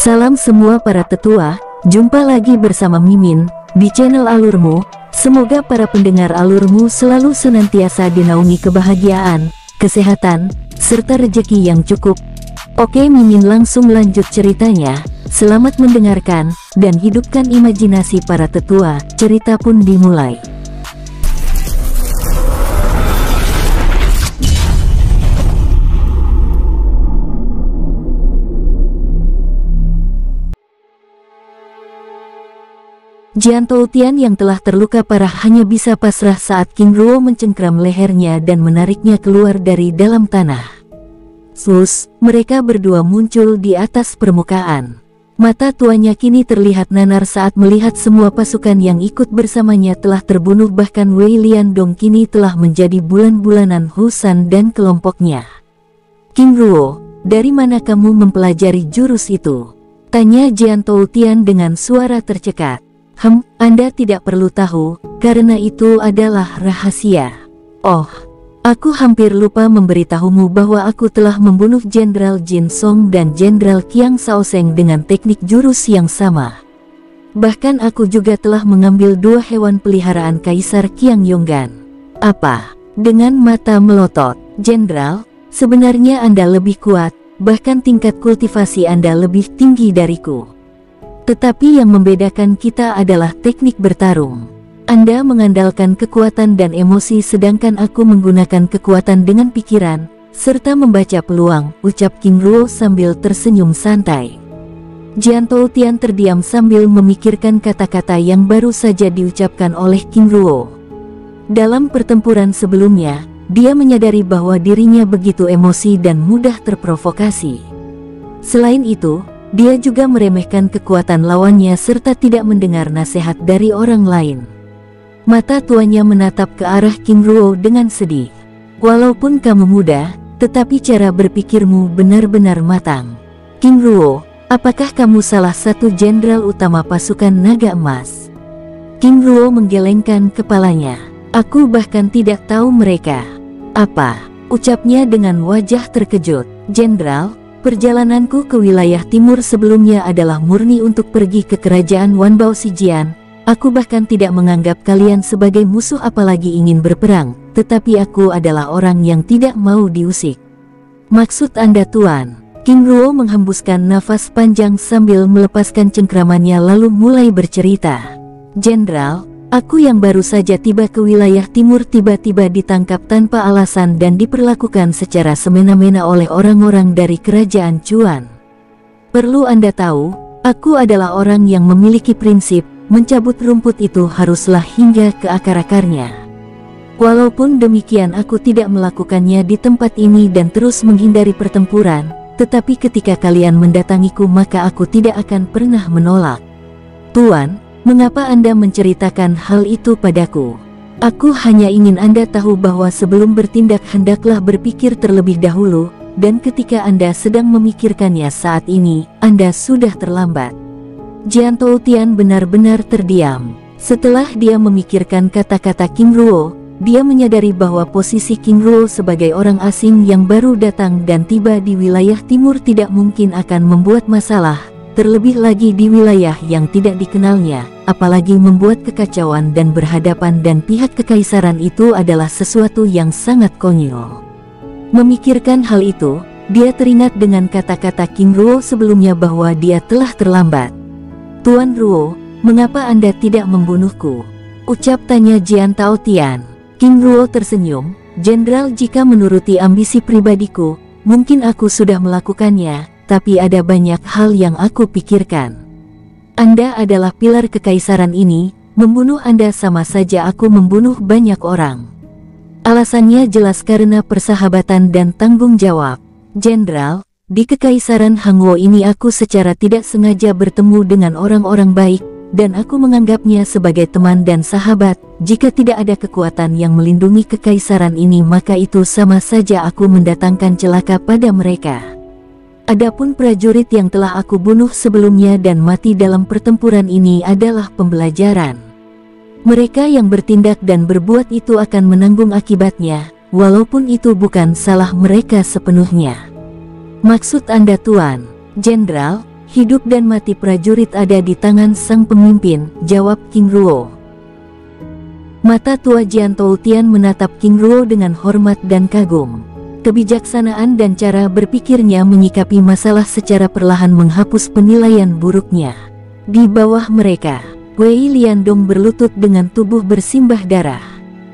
Salam semua para tetua, jumpa lagi bersama Mimin di channel Alurmu. Semoga para pendengar Alurmu selalu senantiasa dinaungi kebahagiaan, kesehatan, serta rezeki yang cukup. Oke, Mimin langsung lanjut ceritanya. Selamat mendengarkan dan hidupkan imajinasi para tetua. Cerita pun dimulai. Jian Toutian yang telah terluka parah hanya bisa pasrah saat King Ruo mencengkram lehernya dan menariknya keluar dari dalam tanah. Sus, mereka berdua muncul di atas permukaan. Mata tuanya kini terlihat nanar saat melihat semua pasukan yang ikut bersamanya telah terbunuh, bahkan Wei Liandong kini telah menjadi bulan-bulanan Hu San dan kelompoknya. King Ruo, dari mana kamu mempelajari jurus itu? Tanya Jian Toutian dengan suara tercekat. Anda tidak perlu tahu, karena itu adalah rahasia. Oh, aku hampir lupa memberitahumu bahwa aku telah membunuh Jenderal Jin Song dan Jenderal Qiang Shaosheng dengan teknik jurus yang sama. Bahkan aku juga telah mengambil 2 hewan peliharaan Kaisar Qiang Yonggan. Apa? Dengan mata melotot, Jenderal, sebenarnya Anda lebih kuat, bahkan tingkat kultivasi Anda lebih tinggi dariku. Tetapi yang membedakan kita adalah teknik bertarung. Anda mengandalkan kekuatan dan emosi, sedangkan aku menggunakan kekuatan dengan pikiran, serta membaca peluang, ucap King Ruo sambil tersenyum santai. Jian Toutian terdiam sambil memikirkan kata-kata yang baru saja diucapkan oleh King Ruo. Dalam pertempuran sebelumnya, dia menyadari bahwa dirinya begitu emosi dan mudah terprovokasi. Selain itu, dia juga meremehkan kekuatan lawannya serta tidak mendengar nasihat dari orang lain. Mata tuanya menatap ke arah King Ruo dengan sedih. Walaupun kamu muda, tetapi cara berpikirmu benar-benar matang. King Ruo, apakah kamu salah satu jenderal utama pasukan Naga Emas? King Ruo menggelengkan kepalanya. Aku bahkan tidak tahu mereka. Apa? Ucapnya dengan wajah terkejut. Jenderal, perjalananku ke wilayah timur sebelumnya adalah murni untuk pergi ke kerajaan Wanbao Sijian. Aku bahkan tidak menganggap kalian sebagai musuh apalagi ingin berperang, tetapi aku adalah orang yang tidak mau diusik. Maksud Anda, Tuan? King Ruo menghembuskan nafas panjang sambil melepaskan cengkramannya lalu mulai bercerita. Jenderal, aku yang baru saja tiba ke wilayah timur tiba-tiba ditangkap tanpa alasan dan diperlakukan secara semena-mena oleh orang-orang dari kerajaan Chuan. Perlu Anda tahu, aku adalah orang yang memiliki prinsip, mencabut rumput itu haruslah hingga ke akar-akarnya. Walaupun demikian aku tidak melakukannya di tempat ini dan terus menghindari pertempuran, tetapi ketika kalian mendatangiku maka aku tidak akan pernah menolak. Tuan, mengapa Anda menceritakan hal itu padaku? Aku hanya ingin Anda tahu bahwa sebelum bertindak hendaklah berpikir terlebih dahulu, dan ketika Anda sedang memikirkannya saat ini, Anda sudah terlambat. Jian Toutian benar-benar terdiam. Setelah dia memikirkan kata-kata King Ruo, dia menyadari bahwa posisi King Ruo sebagai orang asing yang baru datang dan tiba di wilayah timur tidak mungkin akan membuat masalah. Terlebih lagi di wilayah yang tidak dikenalnya, apalagi membuat kekacauan dan berhadapan dan pihak kekaisaran itu adalah sesuatu yang sangat konyol. Memikirkan hal itu, dia teringat dengan kata-kata King Ruo sebelumnya bahwa dia telah terlambat. Tuan Ruo, mengapa Anda tidak membunuhku? Ucap tanya Jian Toutian. King Ruo tersenyum. Jenderal, jika menuruti ambisi pribadiku, mungkin aku sudah melakukannya. Tapi ada banyak hal yang aku pikirkan. Anda adalah pilar kekaisaran ini, membunuh Anda sama saja aku membunuh banyak orang. Alasannya jelas karena persahabatan dan tanggung jawab. Jenderal, di kekaisaran Hangwo ini aku secara tidak sengaja bertemu dengan orang-orang baik, dan aku menganggapnya sebagai teman dan sahabat. Jika tidak ada kekuatan yang melindungi kekaisaran ini maka itu sama saja aku mendatangkan celaka pada mereka. Adapun prajurit yang telah aku bunuh sebelumnya dan mati dalam pertempuran ini adalah pembelajaran. Mereka yang bertindak dan berbuat itu akan menanggung akibatnya, walaupun itu bukan salah mereka sepenuhnya. Maksud Anda Tuan Jenderal, hidup dan mati prajurit ada di tangan sang pemimpin, jawab King Ruo. Mata tua Jian Toutian menatap King Ruo dengan hormat dan kagum. Kebijaksanaan dan cara berpikirnya menyikapi masalah secara perlahan menghapus penilaian buruknya. Di bawah mereka, Wei Liandong berlutut dengan tubuh bersimbah darah.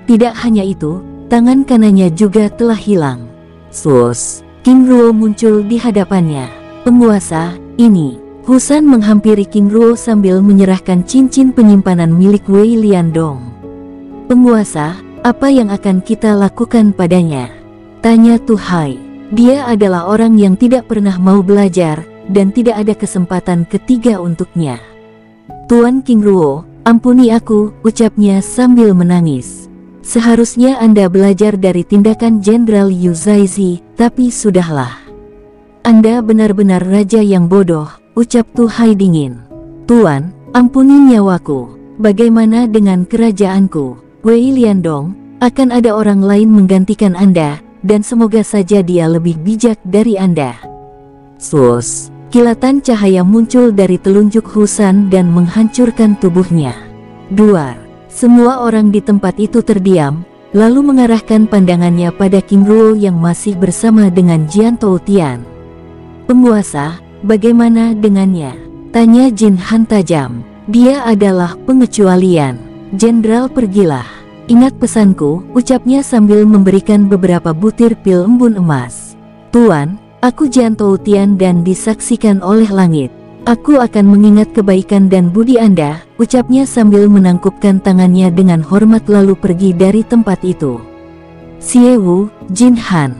Tidak hanya itu, tangan kanannya juga telah hilang. Sus, King Ruo muncul di hadapannya. Penguasa, ini. Husan menghampiri King Ruo sambil menyerahkan cincin penyimpanan milik Wei Liandong. Penguasa, apa yang akan kita lakukan padanya? Tanya Tu Hai. Dia adalah orang yang tidak pernah mau belajar, dan tidak ada kesempatan ketiga untuknya. Tuan King Ruo, ampuni aku, ucapnya sambil menangis. Seharusnya Anda belajar dari tindakan Jenderal Yu Zaizi, tapi sudahlah. Anda benar-benar raja yang bodoh, ucap Tu Hai dingin. Tuan, ampuni nyawaku. Bagaimana dengan kerajaanku? Wei Liandong, akan ada orang lain menggantikan Anda, dan semoga saja dia lebih bijak dari Anda. Sus, kilatan cahaya muncul dari telunjuk Husan dan menghancurkan tubuhnya. Duar, semua orang di tempat itu terdiam, lalu mengarahkan pandangannya pada King Ruo yang masih bersama dengan Jian Toutian. Penguasa, bagaimana dengannya? Tanya Jin Han tajam. Dia adalah pengecualian. Jenderal, pergilah. Ingat pesanku, ucapnya sambil memberikan beberapa butir pil embun emas. Tuan, aku Jian Toutian dan disaksikan oleh langit. Aku akan mengingat kebaikan dan budi Anda, ucapnya sambil menangkupkan tangannya dengan hormat lalu pergi dari tempat itu. Xie Wu, Jin Han,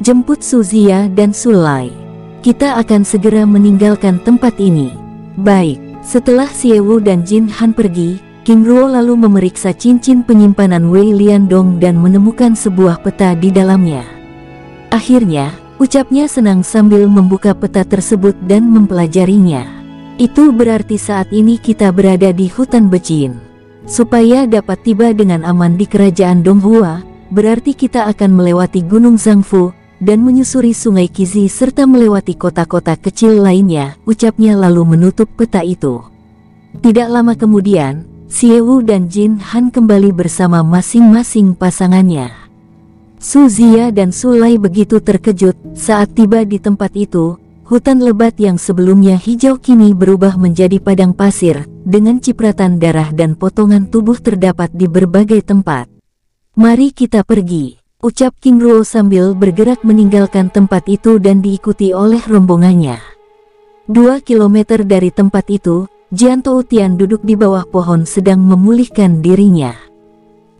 jemput Su Zia dan Su Lai. Kita akan segera meninggalkan tempat ini. Baik, setelah Xie Wu dan Jin Han pergi, King Ruo lalu memeriksa cincin penyimpanan Wei Liandong dan menemukan sebuah peta di dalamnya. Akhirnya, ucapnya senang sambil membuka peta tersebut dan mempelajarinya. Itu berarti saat ini kita berada di hutan Becin. Supaya dapat tiba dengan aman di kerajaan Donghua, berarti kita akan melewati Gunung Zhangfu dan menyusuri Sungai Qizi serta melewati kota-kota kecil lainnya, ucapnya lalu menutup peta itu. Tidak lama kemudian, Xie Wu dan Jin Han kembali bersama masing-masing pasangannya. Su Zia dan Su Lai begitu terkejut saat tiba di tempat itu. Hutan lebat yang sebelumnya hijau kini berubah menjadi padang pasir, dengan cipratan darah dan potongan tubuh terdapat di berbagai tempat. Mari kita pergi, ucap King Ruo sambil bergerak meninggalkan tempat itu dan diikuti oleh rombongannya. 2 kilometer dari tempat itu, Jian Toutian duduk di bawah pohon sedang memulihkan dirinya.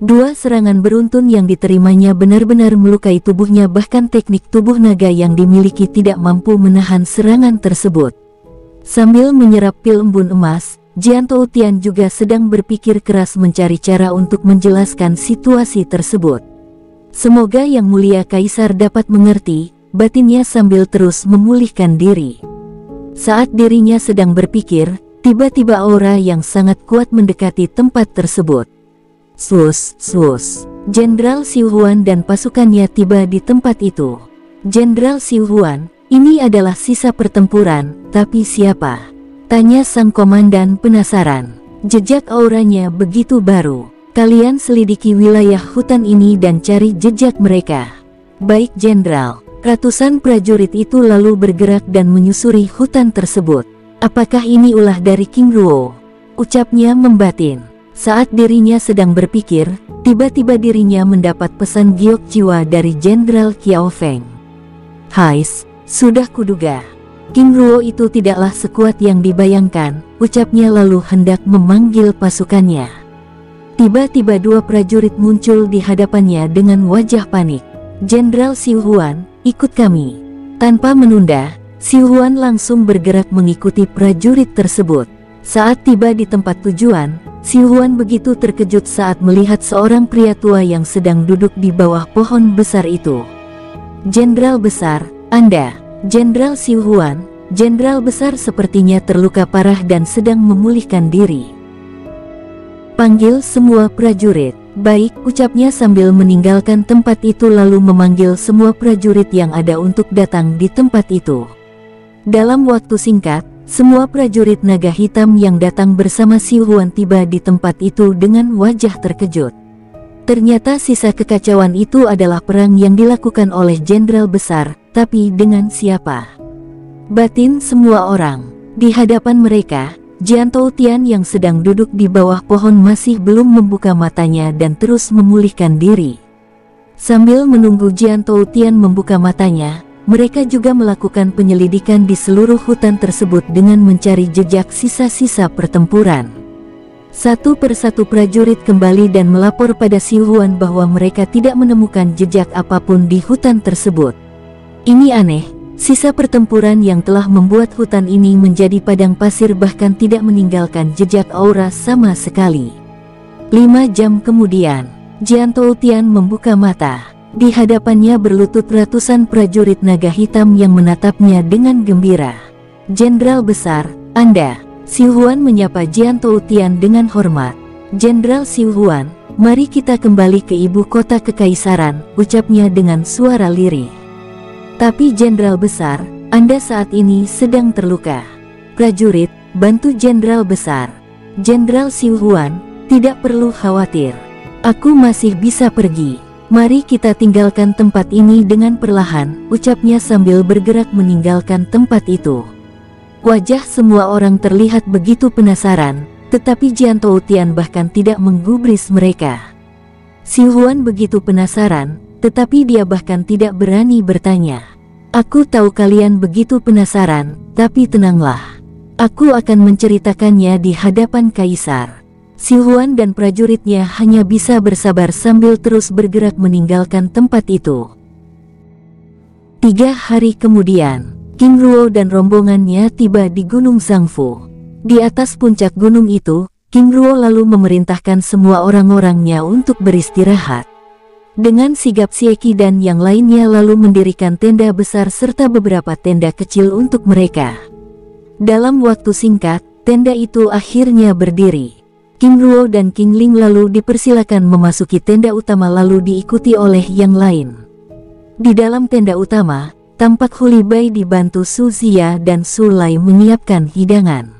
2 serangan beruntun yang diterimanya benar-benar melukai tubuhnya, bahkan teknik tubuh naga yang dimiliki tidak mampu menahan serangan tersebut. Sambil menyerap pil embun emas, Jian Toutian juga sedang berpikir keras mencari cara untuk menjelaskan situasi tersebut. Semoga Yang Mulia Kaisar dapat mengerti, batinnya sambil terus memulihkan diri. Saat dirinya sedang berpikir, tiba-tiba aura yang sangat kuat mendekati tempat tersebut. Sus, Jenderal Xiu Huan dan pasukannya tiba di tempat itu. Jenderal Xiu Huan, ini adalah sisa pertempuran, tapi siapa? Tanya sang komandan penasaran. Jejak auranya begitu baru. Kalian selidiki wilayah hutan ini dan cari jejak mereka. Baik Jenderal. Ratusan prajurit itu lalu bergerak dan menyusuri hutan tersebut. Apakah ini ulah dari King Ruo? Ucapnya membatin. Saat dirinya sedang berpikir, tiba-tiba dirinya mendapat pesan giok jiwa dari Jenderal Qiao Feng. Hais, sudah kuduga. King Ruo itu tidaklah sekuat yang dibayangkan, ucapnya lalu hendak memanggil pasukannya. Tiba-tiba 2 prajurit muncul di hadapannya dengan wajah panik. Jenderal Xiu Huan, ikut kami. Tanpa menunda, Xiu Huan langsung bergerak mengikuti prajurit tersebut. Saat tiba di tempat tujuan, Xiu Huan begitu terkejut saat melihat seorang pria tua yang sedang duduk di bawah pohon besar itu. Jenderal besar, Anda. Jenderal Xiu Huan, Jenderal besar sepertinya terluka parah dan sedang memulihkan diri. Panggil semua prajurit. Baik, ucapnya sambil meninggalkan tempat itu lalu memanggil semua prajurit yang ada untuk datang di tempat itu. Dalam waktu singkat, semua prajurit naga hitam yang datang bersama Xu Huan tiba di tempat itu dengan wajah terkejut. Ternyata sisa kekacauan itu adalah perang yang dilakukan oleh jenderal besar, tapi dengan siapa? Batin semua orang. Di hadapan mereka, Jian Toutian yang sedang duduk di bawah pohon masih belum membuka matanya dan terus memulihkan diri. Sambil menunggu Jian Toutian membuka matanya, mereka juga melakukan penyelidikan di seluruh hutan tersebut dengan mencari jejak sisa-sisa pertempuran. Satu persatu prajurit kembali dan melapor pada Xu Huan bahwa mereka tidak menemukan jejak apapun di hutan tersebut. Ini aneh, sisa pertempuran yang telah membuat hutan ini menjadi padang pasir bahkan tidak meninggalkan jejak aura sama sekali. 5 jam kemudian, Jian Toutian membuka mata. Di hadapannya berlutut ratusan prajurit naga hitam yang menatapnya dengan gembira. "Jenderal besar, Anda." Xu Huan menyapa Jian Toutian dengan hormat. "Jenderal Xu Huan, mari kita kembali ke ibu kota kekaisaran," ucapnya dengan suara lirih. "Tapi jenderal besar, Anda saat ini sedang terluka." "Prajurit, bantu jenderal besar." "Jenderal Xu Huan, tidak perlu khawatir. Aku masih bisa pergi. Mari kita tinggalkan tempat ini dengan perlahan," ucapnya sambil bergerak meninggalkan tempat itu. Wajah semua orang terlihat begitu penasaran, tetapi Jian Toutian bahkan tidak menggubris mereka. Xu Huan begitu penasaran, tetapi dia bahkan tidak berani bertanya. "Aku tahu kalian begitu penasaran, tapi tenanglah. Aku akan menceritakannya di hadapan kaisar." Xu Huan dan prajuritnya hanya bisa bersabar sambil terus bergerak meninggalkan tempat itu. 3 hari kemudian, King Ruo dan rombongannya tiba di Gunung Zhangfu. Di atas puncak gunung itu, King Ruo lalu memerintahkan semua orang-orangnya untuk beristirahat. Dengan sigap Xie Qi dan yang lainnya lalu mendirikan tenda besar serta beberapa tenda kecil untuk mereka. Dalam waktu singkat, tenda itu akhirnya berdiri. King Ruo dan King Ling lalu dipersilakan memasuki tenda utama lalu diikuti oleh yang lain. Di dalam tenda utama, tampak Hu Bai dibantu Su Zia dan Su Lai menyiapkan hidangan.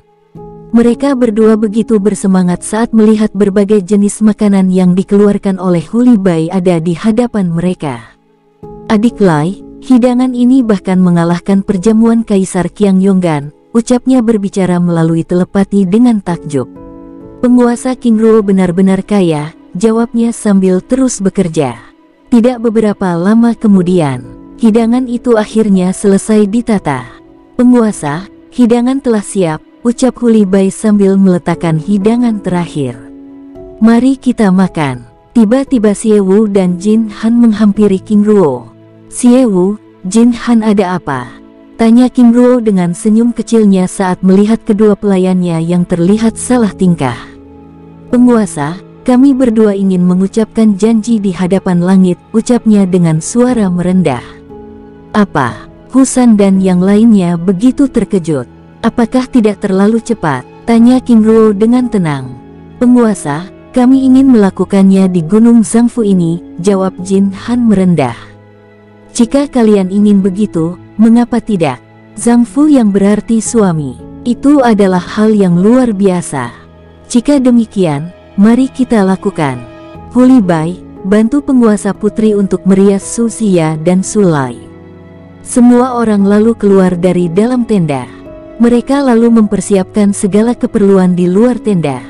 Mereka berdua begitu bersemangat saat melihat berbagai jenis makanan yang dikeluarkan oleh Hu Bai ada di hadapan mereka. "Adik Lai, hidangan ini bahkan mengalahkan perjamuan Kaisar Qiang Yonggan," ucapnya berbicara melalui telepati dengan takjub. "Penguasa King Ruo benar-benar kaya," jawabnya sambil terus bekerja. Tidak beberapa lama kemudian, hidangan itu akhirnya selesai ditata. "Penguasa, hidangan telah siap," ucap Hu Bai sambil meletakkan hidangan terakhir. "Mari kita makan." Tiba-tiba Xie Wu dan Jin Han menghampiri King Ruo. "Xie Wu, Jin Han, ada apa?" tanya King Ruo dengan senyum kecilnya saat melihat kedua pelayannya yang terlihat salah tingkah. "Penguasa, kami berdua ingin mengucapkan janji di hadapan langit," ucapnya dengan suara merendah. "Apa?" Husan dan yang lainnya begitu terkejut. "Apakah tidak terlalu cepat?" tanya King Ruo dengan tenang. "Penguasa, kami ingin melakukannya di Gunung Zhangfu ini," jawab Jin Han merendah. "Jika kalian ingin begitu, mengapa tidak? Zhangfu yang berarti suami, itu adalah hal yang luar biasa. Jika demikian, mari kita lakukan." Hu Bai, bantu penguasa putri untuk merias Su Zia dan Su Lai. Semua orang lalu keluar dari dalam tenda. Mereka lalu mempersiapkan segala keperluan di luar tenda.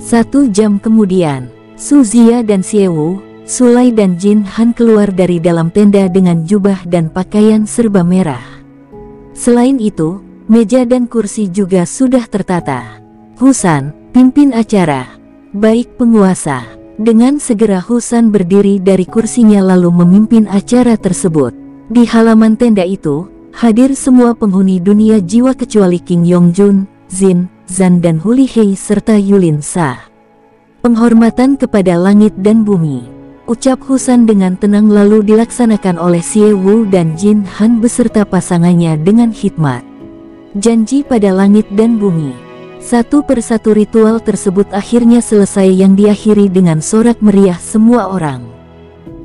1 jam kemudian, Su Zia dan Xie Wu, Su Lai dan Jin Han keluar dari dalam tenda dengan jubah dan pakaian serba merah. Selain itu, meja dan kursi juga sudah tertata. "Husan, pimpin acara." "Baik penguasa." Dengan segera Husan berdiri dari kursinya lalu memimpin acara tersebut. Di halaman tenda itu, hadir semua penghuni dunia jiwa kecuali King Yongjun, Zin, Zan dan Hu Lihei serta Yulin Sa. "Penghormatan kepada langit dan bumi," ucap Husan dengan tenang lalu dilaksanakan oleh Xie Wu dan Jin Han beserta pasangannya dengan hikmat. "Janji pada langit dan bumi." Satu persatu ritual tersebut akhirnya selesai yang diakhiri dengan sorak meriah semua orang.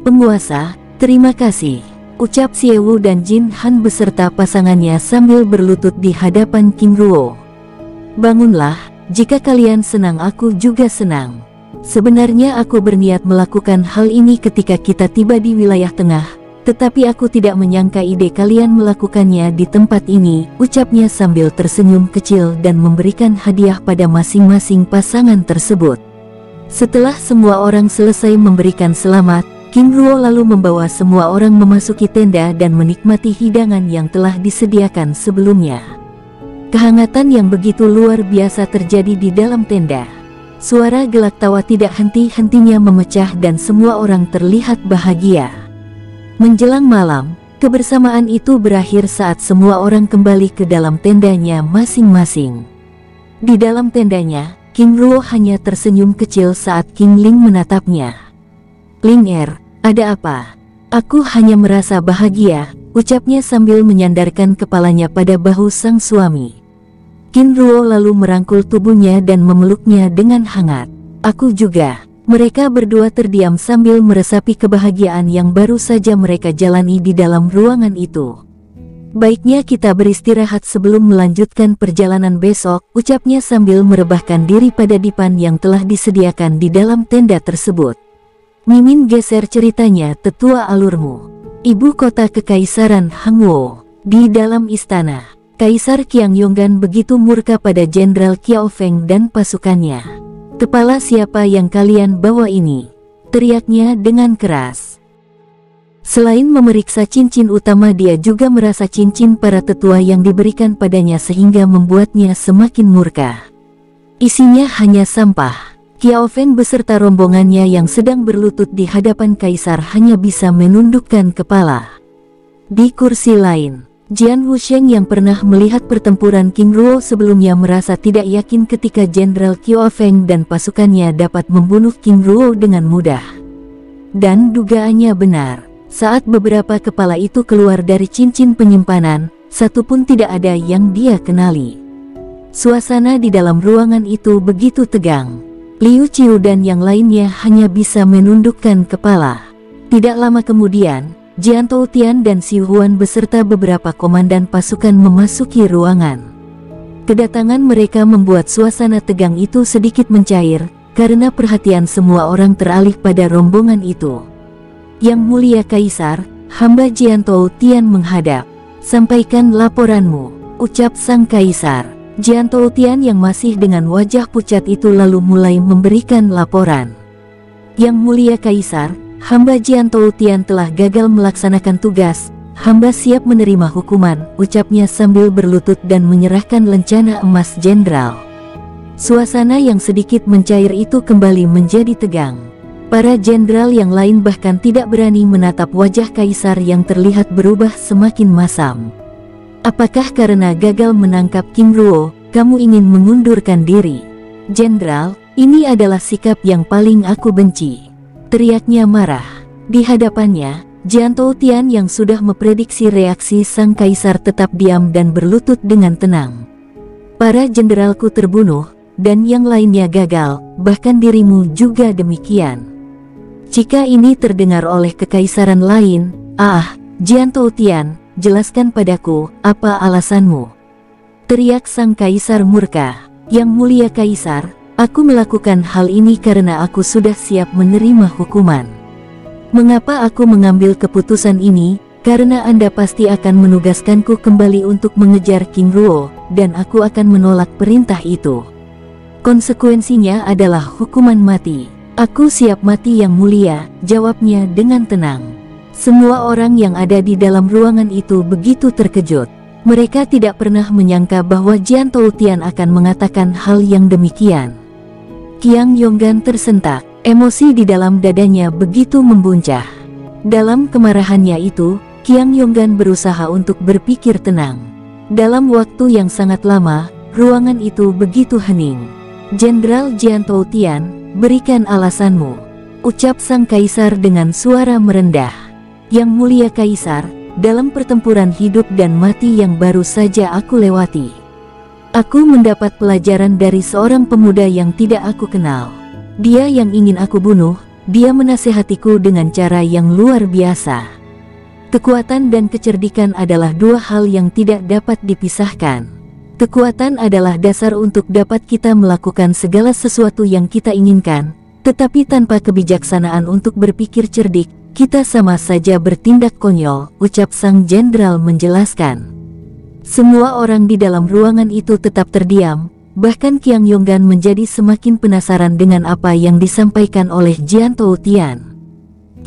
"Penguasa, terima kasih," ucap Xiewu dan Jin Han beserta pasangannya sambil berlutut di hadapan King Ruo. "Bangunlah, jika kalian senang aku juga senang. Sebenarnya aku berniat melakukan hal ini ketika kita tiba di wilayah tengah, tetapi aku tidak menyangka ide kalian melakukannya di tempat ini," ucapnya sambil tersenyum kecil dan memberikan hadiah pada masing-masing pasangan tersebut. Setelah semua orang selesai memberikan selamat, King Ruo lalu membawa semua orang memasuki tenda dan menikmati hidangan yang telah disediakan sebelumnya. Kehangatan yang begitu luar biasa terjadi di dalam tenda. Suara gelak tawa tidak henti-hentinya memecah dan semua orang terlihat bahagia. Menjelang malam, kebersamaan itu berakhir saat semua orang kembali ke dalam tendanya masing-masing. Di dalam tendanya, King Ruo hanya tersenyum kecil saat King Ling menatapnya. "Ling ada apa?" "Aku hanya merasa bahagia," ucapnya sambil menyandarkan kepalanya pada bahu sang suami. King Ruo lalu merangkul tubuhnya dan memeluknya dengan hangat. "Aku juga." Mereka berdua terdiam sambil meresapi kebahagiaan yang baru saja mereka jalani di dalam ruangan itu. "Baiknya kita beristirahat sebelum melanjutkan perjalanan besok," ucapnya sambil merebahkan diri pada dipan yang telah disediakan di dalam tenda tersebut. "Mimin geser ceritanya, tetua alurmu." Ibu kota Kekaisaran Hangwo. Di dalam istana, Kaisar Qiang Yonggan begitu murka pada Jenderal Qiao Feng dan pasukannya. "Kepala siapa yang kalian bawa ini?" teriaknya dengan keras. Selain memeriksa cincin utama, dia juga merasa cincin para tetua yang diberikan padanya sehingga membuatnya semakin murka. Isinya hanya sampah. Qiao Feng beserta rombongannya yang sedang berlutut di hadapan kaisar hanya bisa menundukkan kepala. Di kursi lain, Jian Wusheng yang pernah melihat pertempuran King Ruo sebelumnya merasa tidak yakin ketika Jenderal Qiao Feng dan pasukannya dapat membunuh King Ruo dengan mudah. Dan dugaannya benar. Saat beberapa kepala itu keluar dari cincin penyimpanan, satu pun tidak ada yang dia kenali. Suasana di dalam ruangan itu begitu tegang. Liu Qiu dan yang lainnya hanya bisa menundukkan kepala. Tidak lama kemudian, Jian Toutian dan Xu Huan beserta beberapa komandan pasukan memasuki ruangan. Kedatangan mereka membuat suasana tegang itu sedikit mencair, karena perhatian semua orang teralih pada rombongan itu. "Yang Mulia Kaisar, hamba Jian Toutian menghadap." "Sampaikan laporanmu," ucap sang kaisar. Jian Toutian yang masih dengan wajah pucat itu lalu mulai memberikan laporan. "Yang Mulia Kaisar, hamba Jian Toutian telah gagal melaksanakan tugas. Hamba siap menerima hukuman," ucapnya sambil berlutut dan menyerahkan lencana emas jenderal. Suasana yang sedikit mencair itu kembali menjadi tegang. Para jenderal yang lain bahkan tidak berani menatap wajah kaisar yang terlihat berubah semakin masam. "Apakah karena gagal menangkap King Ruo, kamu ingin mengundurkan diri?" "Jenderal, ini adalah sikap yang paling aku benci," teriaknya marah. Di hadapannya, Jian Toutian yang sudah memprediksi reaksi sang kaisar tetap diam dan berlutut dengan tenang. "Para jenderalku terbunuh, dan yang lainnya gagal, bahkan dirimu juga demikian. Jika ini terdengar oleh kekaisaran lain, Jian Toutian, jelaskan padaku, apa alasanmu?" teriak sang kaisar murka. "Yang Mulia Kaisar, aku melakukan hal ini karena aku sudah siap menerima hukuman." "Mengapa aku mengambil keputusan ini? Karena Anda pasti akan menugaskanku kembali untuk mengejar King Ruo, dan aku akan menolak perintah itu. Konsekuensinya adalah hukuman mati." "Aku siap mati Yang Mulia," jawabnya dengan tenang. Semua orang yang ada di dalam ruangan itu begitu terkejut. Mereka tidak pernah menyangka bahwa Jian Toutian akan mengatakan hal yang demikian. Qiang Yonggan tersentak, emosi di dalam dadanya begitu membuncah. Dalam kemarahannya itu, Qiang Yonggan berusaha untuk berpikir tenang. Dalam waktu yang sangat lama, ruangan itu begitu hening. "Jenderal Jian Toutian, berikan alasanmu," ucap sang kaisar dengan suara merendah. "Yang Mulia Kaisar, dalam pertempuran hidup dan mati yang baru saja aku lewati, Aku mendapat pelajaran dari seorang pemuda yang tidak aku kenal. Dia yang ingin aku bunuh, dia menasehatiku dengan cara yang luar biasa. Kekuatan dan kecerdikan adalah dua hal yang tidak dapat dipisahkan. Kekuatan adalah dasar untuk dapat kita melakukan segala sesuatu yang kita inginkan, tetapi tanpa kebijaksanaan untuk berpikir cerdik, kita sama saja bertindak konyol, ucap sang jenderal menjelaskan. Semua orang di dalam ruangan itu tetap terdiam, bahkan Qiang Yonggan menjadi semakin penasaran dengan apa yang disampaikan oleh Jian Toutian.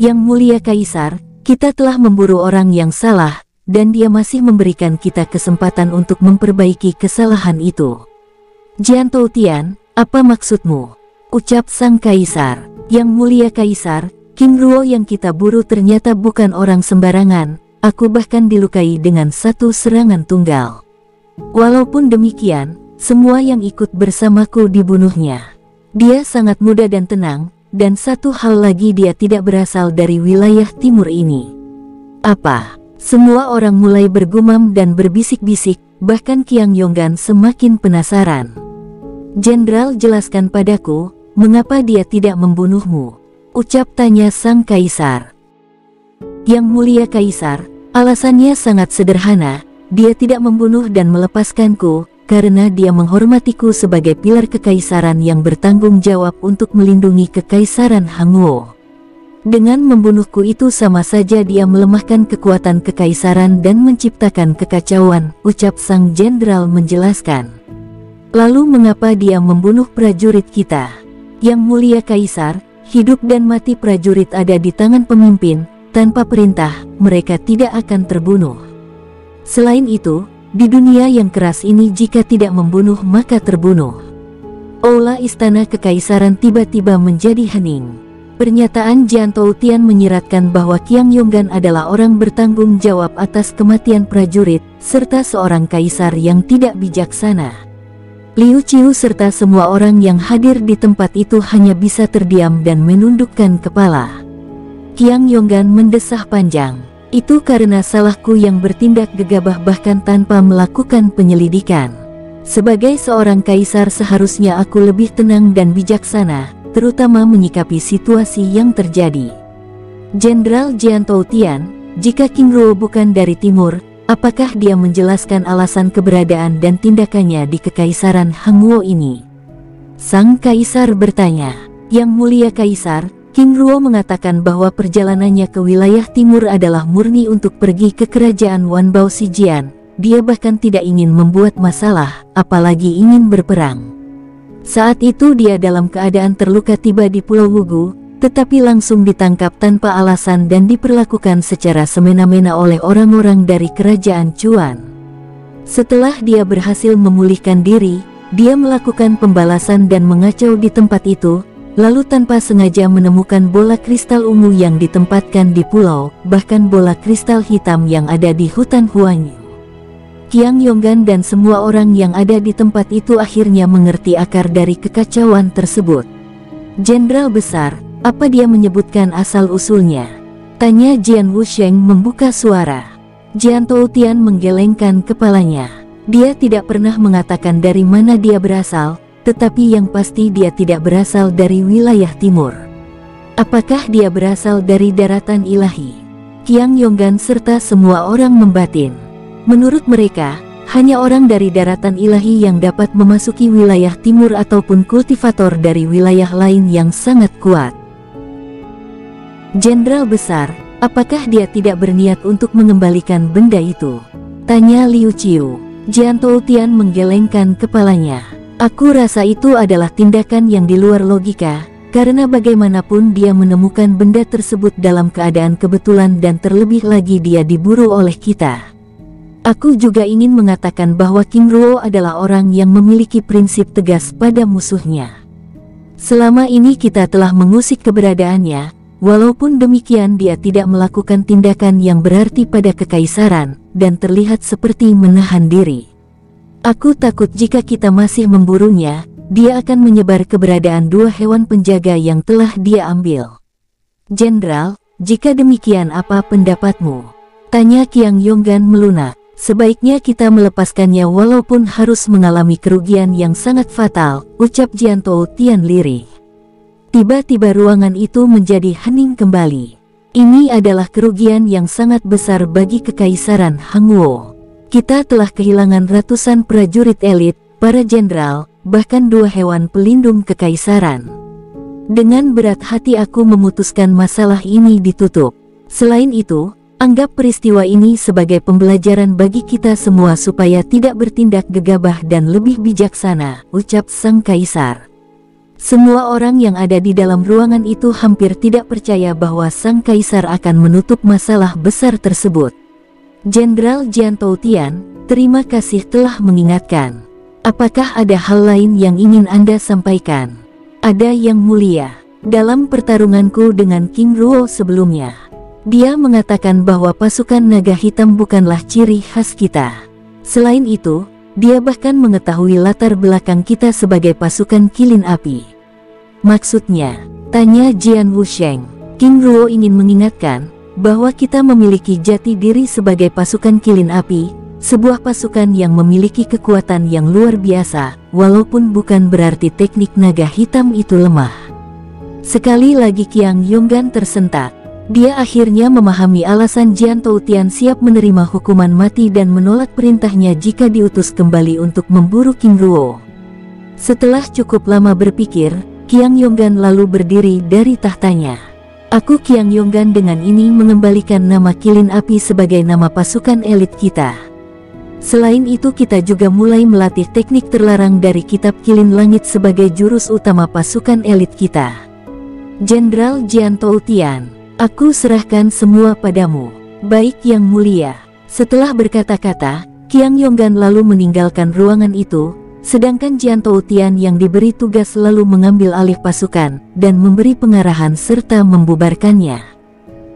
Yang mulia Kaisar, kita telah memburu orang yang salah, dan dia masih memberikan kita kesempatan untuk memperbaiki kesalahan itu. Jian Toutian, apa maksudmu? Ucap sang Kaisar. Yang mulia Kaisar, King Ruo yang kita buru ternyata bukan orang sembarangan. Aku bahkan dilukai dengan satu serangan tunggal. Walaupun demikian, semua yang ikut bersamaku dibunuhnya. Dia sangat muda dan tenang, dan satu hal lagi, dia tidak berasal dari wilayah timur ini. Apa? Semua orang mulai bergumam dan berbisik-bisik, bahkan Qiang Yonggan semakin penasaran. Jenderal, jelaskan padaku, mengapa dia tidak membunuhmu? Ucap tanya sang Kaisar. Yang mulia Kaisar, alasannya sangat sederhana, dia tidak membunuh dan melepaskanku, karena dia menghormatiku sebagai pilar kekaisaran yang bertanggung jawab untuk melindungi kekaisaran Hanguo. Dengan membunuhku itu sama saja dia melemahkan kekuatan kekaisaran dan menciptakan kekacauan, ucap sang jenderal menjelaskan. Lalu mengapa dia membunuh prajurit kita? Yang mulia Kaisar, hidup dan mati prajurit ada di tangan pemimpin. Tanpa perintah, mereka tidak akan terbunuh. Selain itu, di dunia yang keras ini jika tidak membunuh maka terbunuh. Aula istana kekaisaran tiba-tiba menjadi hening. Pernyataan Jian Toutian menyiratkan bahwa Qiang Yonggan adalah orang bertanggung jawab atas kematian prajurit, serta seorang kaisar yang tidak bijaksana. Liu Qiu serta semua orang yang hadir di tempat itu hanya bisa terdiam dan menundukkan kepala. Qiang Yonggan mendesah panjang. Itu karena salahku yang bertindak gegabah bahkan tanpa melakukan penyelidikan. Sebagai seorang kaisar seharusnya aku lebih tenang dan bijaksana, terutama menyikapi situasi yang terjadi. Jenderal Jian Toutian, jika King Ruo bukan dari timur, apakah dia menjelaskan alasan keberadaan dan tindakannya di kekaisaran Hanguo ini? Sang Kaisar bertanya. Yang mulia Kaisar, King Ruo mengatakan bahwa perjalanannya ke wilayah timur adalah murni untuk pergi ke kerajaan Wanbao Sijian. Dia bahkan tidak ingin membuat masalah, apalagi ingin berperang. Saat itu dia dalam keadaan terluka tiba di Pulau Wugu, tetapi langsung ditangkap tanpa alasan dan diperlakukan secara semena-mena oleh orang-orang dari kerajaan Chuan. Setelah dia berhasil memulihkan diri, dia melakukan pembalasan dan mengacau di tempat itu, lalu tanpa sengaja menemukan bola kristal ungu yang ditempatkan di pulau, bahkan bola kristal hitam yang ada di hutan Huangyu. Qiang Yonggan dan semua orang yang ada di tempat itu akhirnya mengerti akar dari kekacauan tersebut. Jenderal besar, apa dia menyebutkan asal-usulnya? Tanya Jian Wusheng membuka suara. Jian Toutian menggelengkan kepalanya. Dia tidak pernah mengatakan dari mana dia berasal, tetapi yang pasti dia tidak berasal dari wilayah timur. Apakah dia berasal dari daratan ilahi? Qiang Yonggan serta semua orang membatin. Menurut mereka, hanya orang dari daratan ilahi yang dapat memasuki wilayah timur ataupun kultivator dari wilayah lain yang sangat kuat. Jenderal besar, apakah dia tidak berniat untuk mengembalikan benda itu? Tanya Liu Qiu. Jian Toutian menggelengkan kepalanya. Aku rasa itu adalah tindakan yang di luar logika, karena bagaimanapun dia menemukan benda tersebut dalam keadaan kebetulan dan terlebih lagi dia diburu oleh kita. Aku juga ingin mengatakan bahwa King Ruo adalah orang yang memiliki prinsip tegas pada musuhnya. Selama ini kita telah mengusik keberadaannya, walaupun demikian dia tidak melakukan tindakan yang berarti pada kekaisaran, dan terlihat seperti menahan diri. Aku takut jika kita masih memburunya, dia akan menyebar keberadaan dua hewan penjaga yang telah dia ambil. Jenderal, jika demikian apa pendapatmu? Tanya Qiang Yonggan melunak. Sebaiknya kita melepaskannya walaupun harus mengalami kerugian yang sangat fatal, ucap Jiantou Tian lirih. Tiba-tiba ruangan itu menjadi hening kembali. Ini adalah kerugian yang sangat besar bagi Kekaisaran Hangguo. Kita telah kehilangan ratusan prajurit elit, para jenderal, bahkan 2 hewan pelindung kekaisaran. Dengan berat hati aku memutuskan masalah ini ditutup. Selain itu, anggap peristiwa ini sebagai pembelajaran bagi kita semua supaya tidak bertindak gegabah dan lebih bijaksana, ucap sang kaisar. Semua orang yang ada di dalam ruangan itu hampir tidak percaya bahwa sang kaisar akan menutup masalah besar tersebut. Jenderal Jiantou Tian, terima kasih telah mengingatkan. Apakah ada hal lain yang ingin Anda sampaikan? Ada yang mulia. Dalam pertarunganku dengan King Ruo sebelumnya, dia mengatakan bahwa pasukan naga hitam bukanlah ciri khas kita. Selain itu, dia bahkan mengetahui latar belakang kita sebagai pasukan kilin api. Maksudnya, tanya Jian Wusheng. King Ruo ingin mengingatkan bahwa kita memiliki jati diri sebagai pasukan kilin api, sebuah pasukan yang memiliki kekuatan yang luar biasa, walaupun bukan berarti teknik naga hitam itu lemah. Sekali lagi Qiang Yonggan tersentak. Dia akhirnya memahami alasan Jiantou Tian siap menerima hukuman mati dan menolak perintahnya jika diutus kembali untuk memburu King Ruo. Setelah cukup lama berpikir, Qiang Yonggan lalu berdiri dari tahtanya. Aku Qiang Yonggan dengan ini mengembalikan nama Kilin Api sebagai nama pasukan elit kita. Selain itu kita juga mulai melatih teknik terlarang dari kitab Kilin Langit sebagai jurus utama pasukan elit kita. Jenderal Jiantou Tian, aku serahkan semua padamu. Baik yang mulia. Setelah berkata-kata, Qiang Yonggan lalu meninggalkan ruangan itu, sedangkan Jiantou Tian yang diberi tugas lalu mengambil alih pasukan dan memberi pengarahan serta membubarkannya.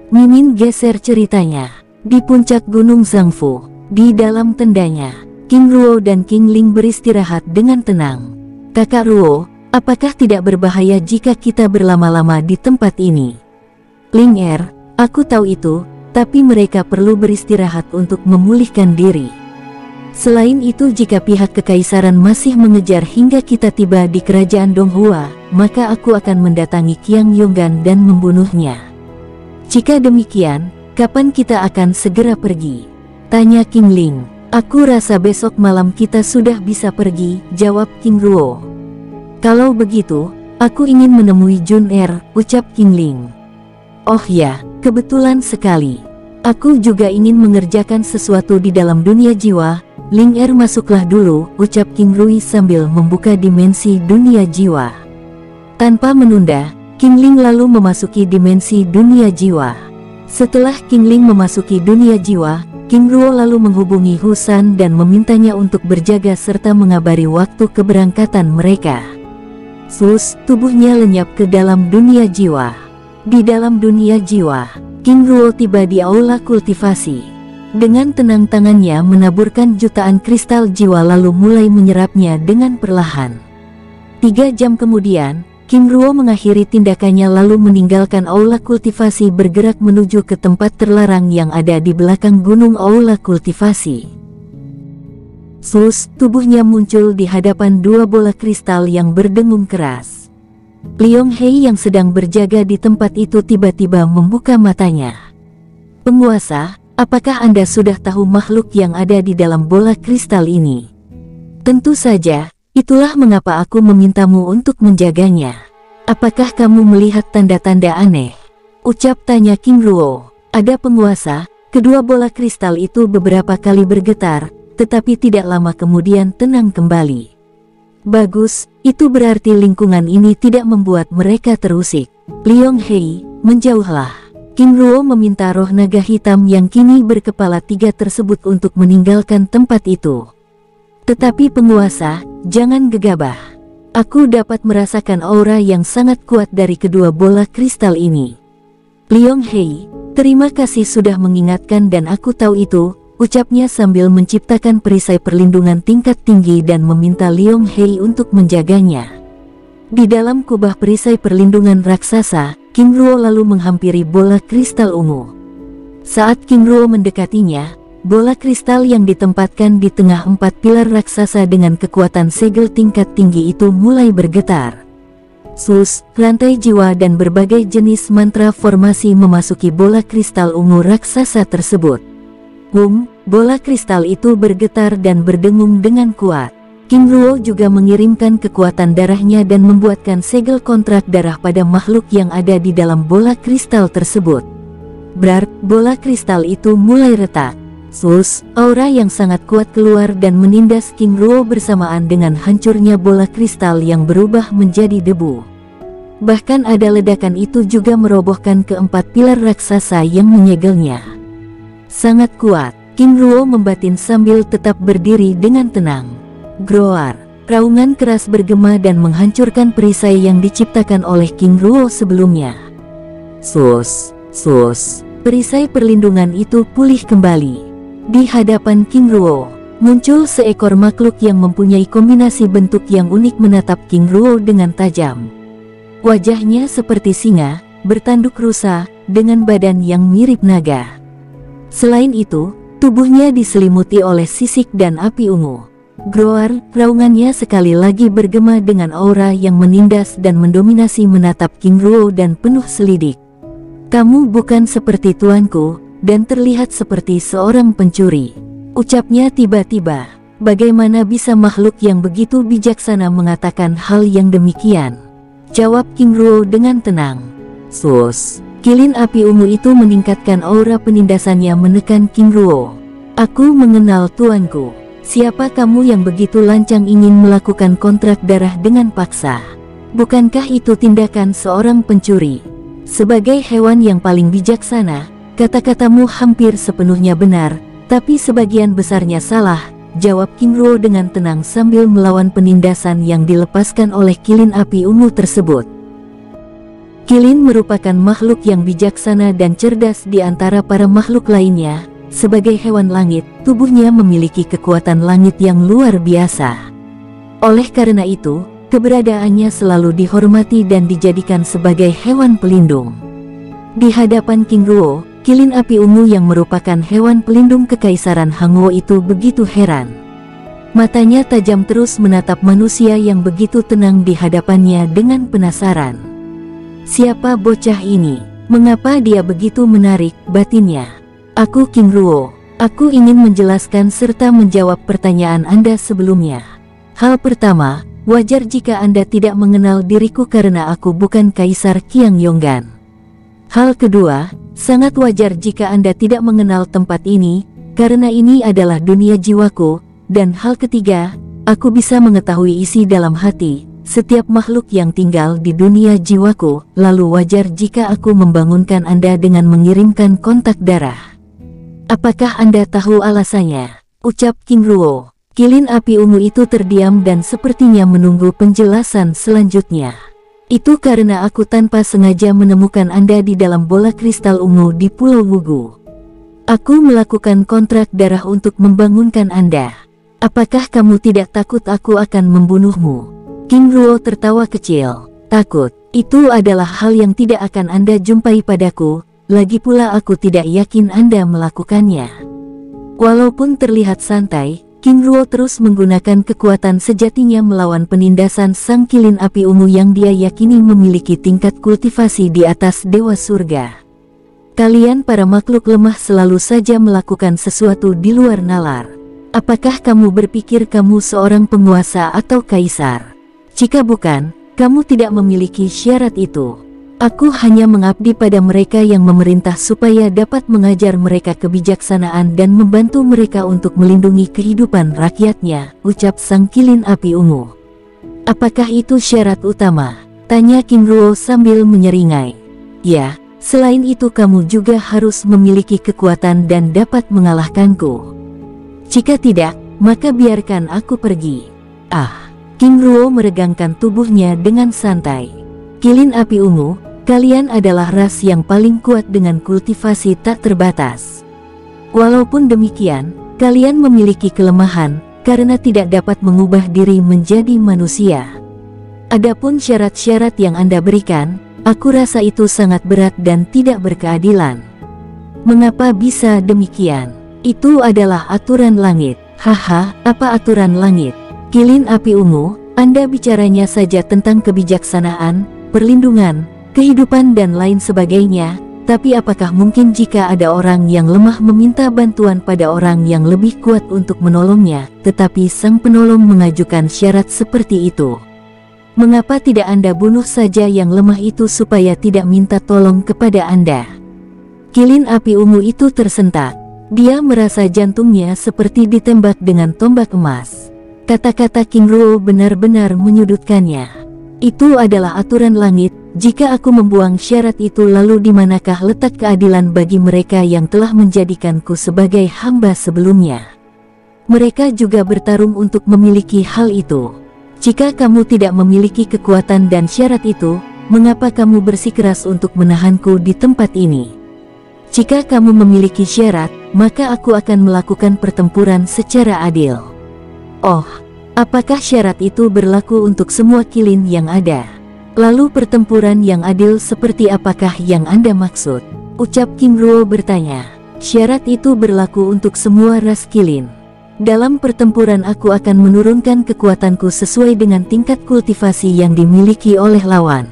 Mimin geser ceritanya. Di puncak Gunung Zhangfu, di dalam tendanya, King Ruo dan King Ling beristirahat dengan tenang. Kakak Ruo, apakah tidak berbahaya jika kita berlama-lama di tempat ini? Ling aku tahu itu, tapi mereka perlu beristirahat untuk memulihkan diri. Selain itu jika pihak kekaisaran masih mengejar hingga kita tiba di kerajaan Donghua, maka aku akan mendatangi Qiang Yonggan dan membunuhnya. Jika demikian, kapan kita akan segera pergi? Tanya King Ling. Aku rasa besok malam kita sudah bisa pergi, jawab King Ruo. Kalau begitu, aku ingin menemui Jun ucap King Ling. Oh ya, kebetulan sekali. Aku juga ingin mengerjakan sesuatu di dalam dunia jiwa. Ling masuklah dulu, ucap King Rui sambil membuka dimensi dunia jiwa. Tanpa menunda, King Ling lalu memasuki dimensi dunia jiwa. Setelah King Ling memasuki dunia jiwa, King Ruo lalu menghubungi Husan dan memintanya untuk berjaga serta mengabari waktu keberangkatan mereka. Tubuhnya lenyap ke dalam dunia jiwa. Di dalam dunia jiwa, King Ruo tiba di aula kultivasi. Dengan tenang tangannya menaburkan jutaan kristal jiwa lalu mulai menyerapnya dengan perlahan. 3 jam kemudian, King Ruo mengakhiri tindakannya lalu meninggalkan aula kultivasi bergerak menuju ke tempat terlarang yang ada di belakang gunung aula kultivasi. Tubuhnya muncul di hadapan 2 bola kristal yang berdengung keras. Liong Hei yang sedang berjaga di tempat itu tiba-tiba membuka matanya. Penguasa, apakah Anda sudah tahu makhluk yang ada di dalam bola kristal ini? Tentu saja, itulah mengapa aku memintamu untuk menjaganya. Apakah kamu melihat tanda-tanda aneh? Ucap tanya King Ruo. Ada penguasa, kedua bola kristal itu beberapa kali bergetar, tetapi tidak lama kemudian tenang kembali. Bagus, itu berarti lingkungan ini tidak membuat mereka terusik. Liong Hei, menjauhlah. King Ruo meminta roh naga hitam yang kini berkepala 3 tersebut untuk meninggalkan tempat itu. Tetapi penguasa, jangan gegabah. Aku dapat merasakan aura yang sangat kuat dari kedua bola kristal ini. Liong Hei, terima kasih sudah mengingatkan dan aku tahu itu, ucapnya sambil menciptakan perisai perlindungan tingkat tinggi dan meminta Liong Hei untuk menjaganya. Di dalam kubah perisai perlindungan raksasa, King Ruo lalu menghampiri bola kristal ungu. Saat King Ruo mendekatinya, bola kristal yang ditempatkan di tengah 4 pilar raksasa dengan kekuatan segel tingkat tinggi itu mulai bergetar. Sus, rantai jiwa dan berbagai jenis mantra formasi memasuki bola kristal ungu raksasa tersebut. Bola kristal itu bergetar dan berdengung dengan kuat. King Ruo juga mengirimkan kekuatan darahnya dan membuatkan segel kontrak darah pada makhluk yang ada di dalam bola kristal tersebut. Bola kristal itu mulai retak. Sus, aura yang sangat kuat keluar dan menindas King Ruo bersamaan dengan hancurnya bola kristal yang berubah menjadi debu. Bahkan ada ledakan itu juga merobohkan keempat pilar raksasa yang menyegelnya. Sangat kuat, King Ruo membatin sambil tetap berdiri dengan tenang. Groar, raungan keras bergema dan menghancurkan perisai yang diciptakan oleh King Ruo sebelumnya. Sus, perisai perlindungan itu pulih kembali. Di hadapan King Ruo, muncul seekor makhluk yang mempunyai kombinasi bentuk yang unik menatap King Ruo dengan tajam. Wajahnya seperti singa, bertanduk rusa, dengan badan yang mirip naga. Selain itu, tubuhnya diselimuti oleh sisik dan api ungu. Groar, raungannya sekali lagi bergema dengan aura yang menindas dan mendominasi menatap King Ruo dan penuh selidik. Kamu bukan seperti tuanku, dan terlihat seperti seorang pencuri, ucapnya tiba-tiba. Bagaimana bisa makhluk yang begitu bijaksana mengatakan hal yang demikian? Jawab King Ruo dengan tenang. Sus, kilin api ungu itu meningkatkan aura penindasannya menekan King Ruo. Aku mengenal tuanku. Siapa kamu yang begitu lancang ingin melakukan kontrak darah dengan paksa? Bukankah itu tindakan seorang pencuri? Sebagai hewan yang paling bijaksana, kata-katamu hampir sepenuhnya benar, tapi sebagian besarnya salah, jawab King Ruo dengan tenang sambil melawan penindasan yang dilepaskan oleh kilin api ungu tersebut. Kilin merupakan makhluk yang bijaksana dan cerdas di antara para makhluk lainnya. Sebagai hewan langit, tubuhnya memiliki kekuatan langit yang luar biasa. Oleh karena itu, keberadaannya selalu dihormati dan dijadikan sebagai hewan pelindung. Di hadapan King Ruo, kilin api ungu yang merupakan hewan pelindung kekaisaran Hanguo itu begitu heran. Matanya tajam terus menatap manusia yang begitu tenang di hadapannya dengan penasaran. Siapa bocah ini? Mengapa dia begitu menarik, batinnya? Aku King Ruo. Aku ingin menjelaskan serta menjawab pertanyaan Anda sebelumnya. Hal pertama, wajar jika Anda tidak mengenal diriku karena aku bukan Kaisar Qiang Yonggan. Hal kedua, sangat wajar jika Anda tidak mengenal tempat ini, karena ini adalah dunia jiwaku. Dan hal ketiga, aku bisa mengetahui isi dalam hati setiap makhluk yang tinggal di dunia jiwaku, lalu wajar jika aku membangunkan Anda dengan mengirimkan kontak darah. Apakah Anda tahu alasannya? Ucap King Ruo. Kilin api ungu itu terdiam dan sepertinya menunggu penjelasan selanjutnya. Itu karena aku tanpa sengaja menemukan Anda di dalam bola kristal ungu di Pulau Wugu. Aku melakukan kontrak darah untuk membangunkan Anda. Apakah kamu tidak takut aku akan membunuhmu? King Ruo tertawa kecil. Takut? Itu adalah hal yang tidak akan Anda jumpai padaku. Lagi pula aku tidak yakin Anda melakukannya. Walaupun terlihat santai, King Ruo terus menggunakan kekuatan sejatinya melawan penindasan sang kilin api ungu yang dia yakini memiliki tingkat kultivasi di atas Dewa Surga. Kalian para makhluk lemah selalu saja melakukan sesuatu di luar nalar. Apakah kamu berpikir kamu seorang penguasa atau kaisar? Jika bukan, kamu tidak memiliki syarat itu. Aku hanya mengabdi pada mereka yang memerintah supaya dapat mengajar mereka kebijaksanaan dan membantu mereka untuk melindungi kehidupan rakyatnya, ucap sang kilin api ungu. Apakah itu syarat utama? Tanya King Ruo sambil menyeringai. Ya, selain itu kamu juga harus memiliki kekuatan dan dapat mengalahkanku. Jika tidak, maka biarkan aku pergi. King Ruo meregangkan tubuhnya dengan santai. Kilin api ungu, kalian adalah ras yang paling kuat dengan kultivasi tak terbatas. Walaupun demikian, kalian memiliki kelemahan karena tidak dapat mengubah diri menjadi manusia. Adapun syarat-syarat yang Anda berikan, aku rasa itu sangat berat dan tidak berkeadilan. Mengapa bisa demikian? Itu adalah aturan langit. Haha, apa aturan langit? Kilin api ungu, Anda bicaranya saja tentang kebijaksanaan, perlindungan, kehidupan dan lain sebagainya. Tapi apakah mungkin jika ada orang yang lemah meminta bantuan pada orang yang lebih kuat untuk menolongnya, tetapi sang penolong mengajukan syarat seperti itu? Mengapa tidak Anda bunuh saja yang lemah itu supaya tidak minta tolong kepada Anda? Kilin api ungu itu tersentak. Dia merasa jantungnya seperti ditembak dengan tombak emas. Kata-kata King Ruo benar-benar menyudutkannya. Itu adalah aturan langit. Jika aku membuang syarat itu, lalu di manakah letak keadilan bagi mereka yang telah menjadikanku sebagai hamba sebelumnya? Mereka juga bertarung untuk memiliki hal itu. Jika kamu tidak memiliki kekuatan dan syarat itu, mengapa kamu bersikeras untuk menahanku di tempat ini? Jika kamu memiliki syarat, maka aku akan melakukan pertempuran secara adil. Oh, apakah syarat itu berlaku untuk semua kilin yang ada? Lalu pertempuran yang adil seperti apakah yang Anda maksud? Ucap King Ruo bertanya. Syarat itu berlaku untuk semua ras kilin. Dalam pertempuran aku akan menurunkan kekuatanku sesuai dengan tingkat kultivasi yang dimiliki oleh lawan.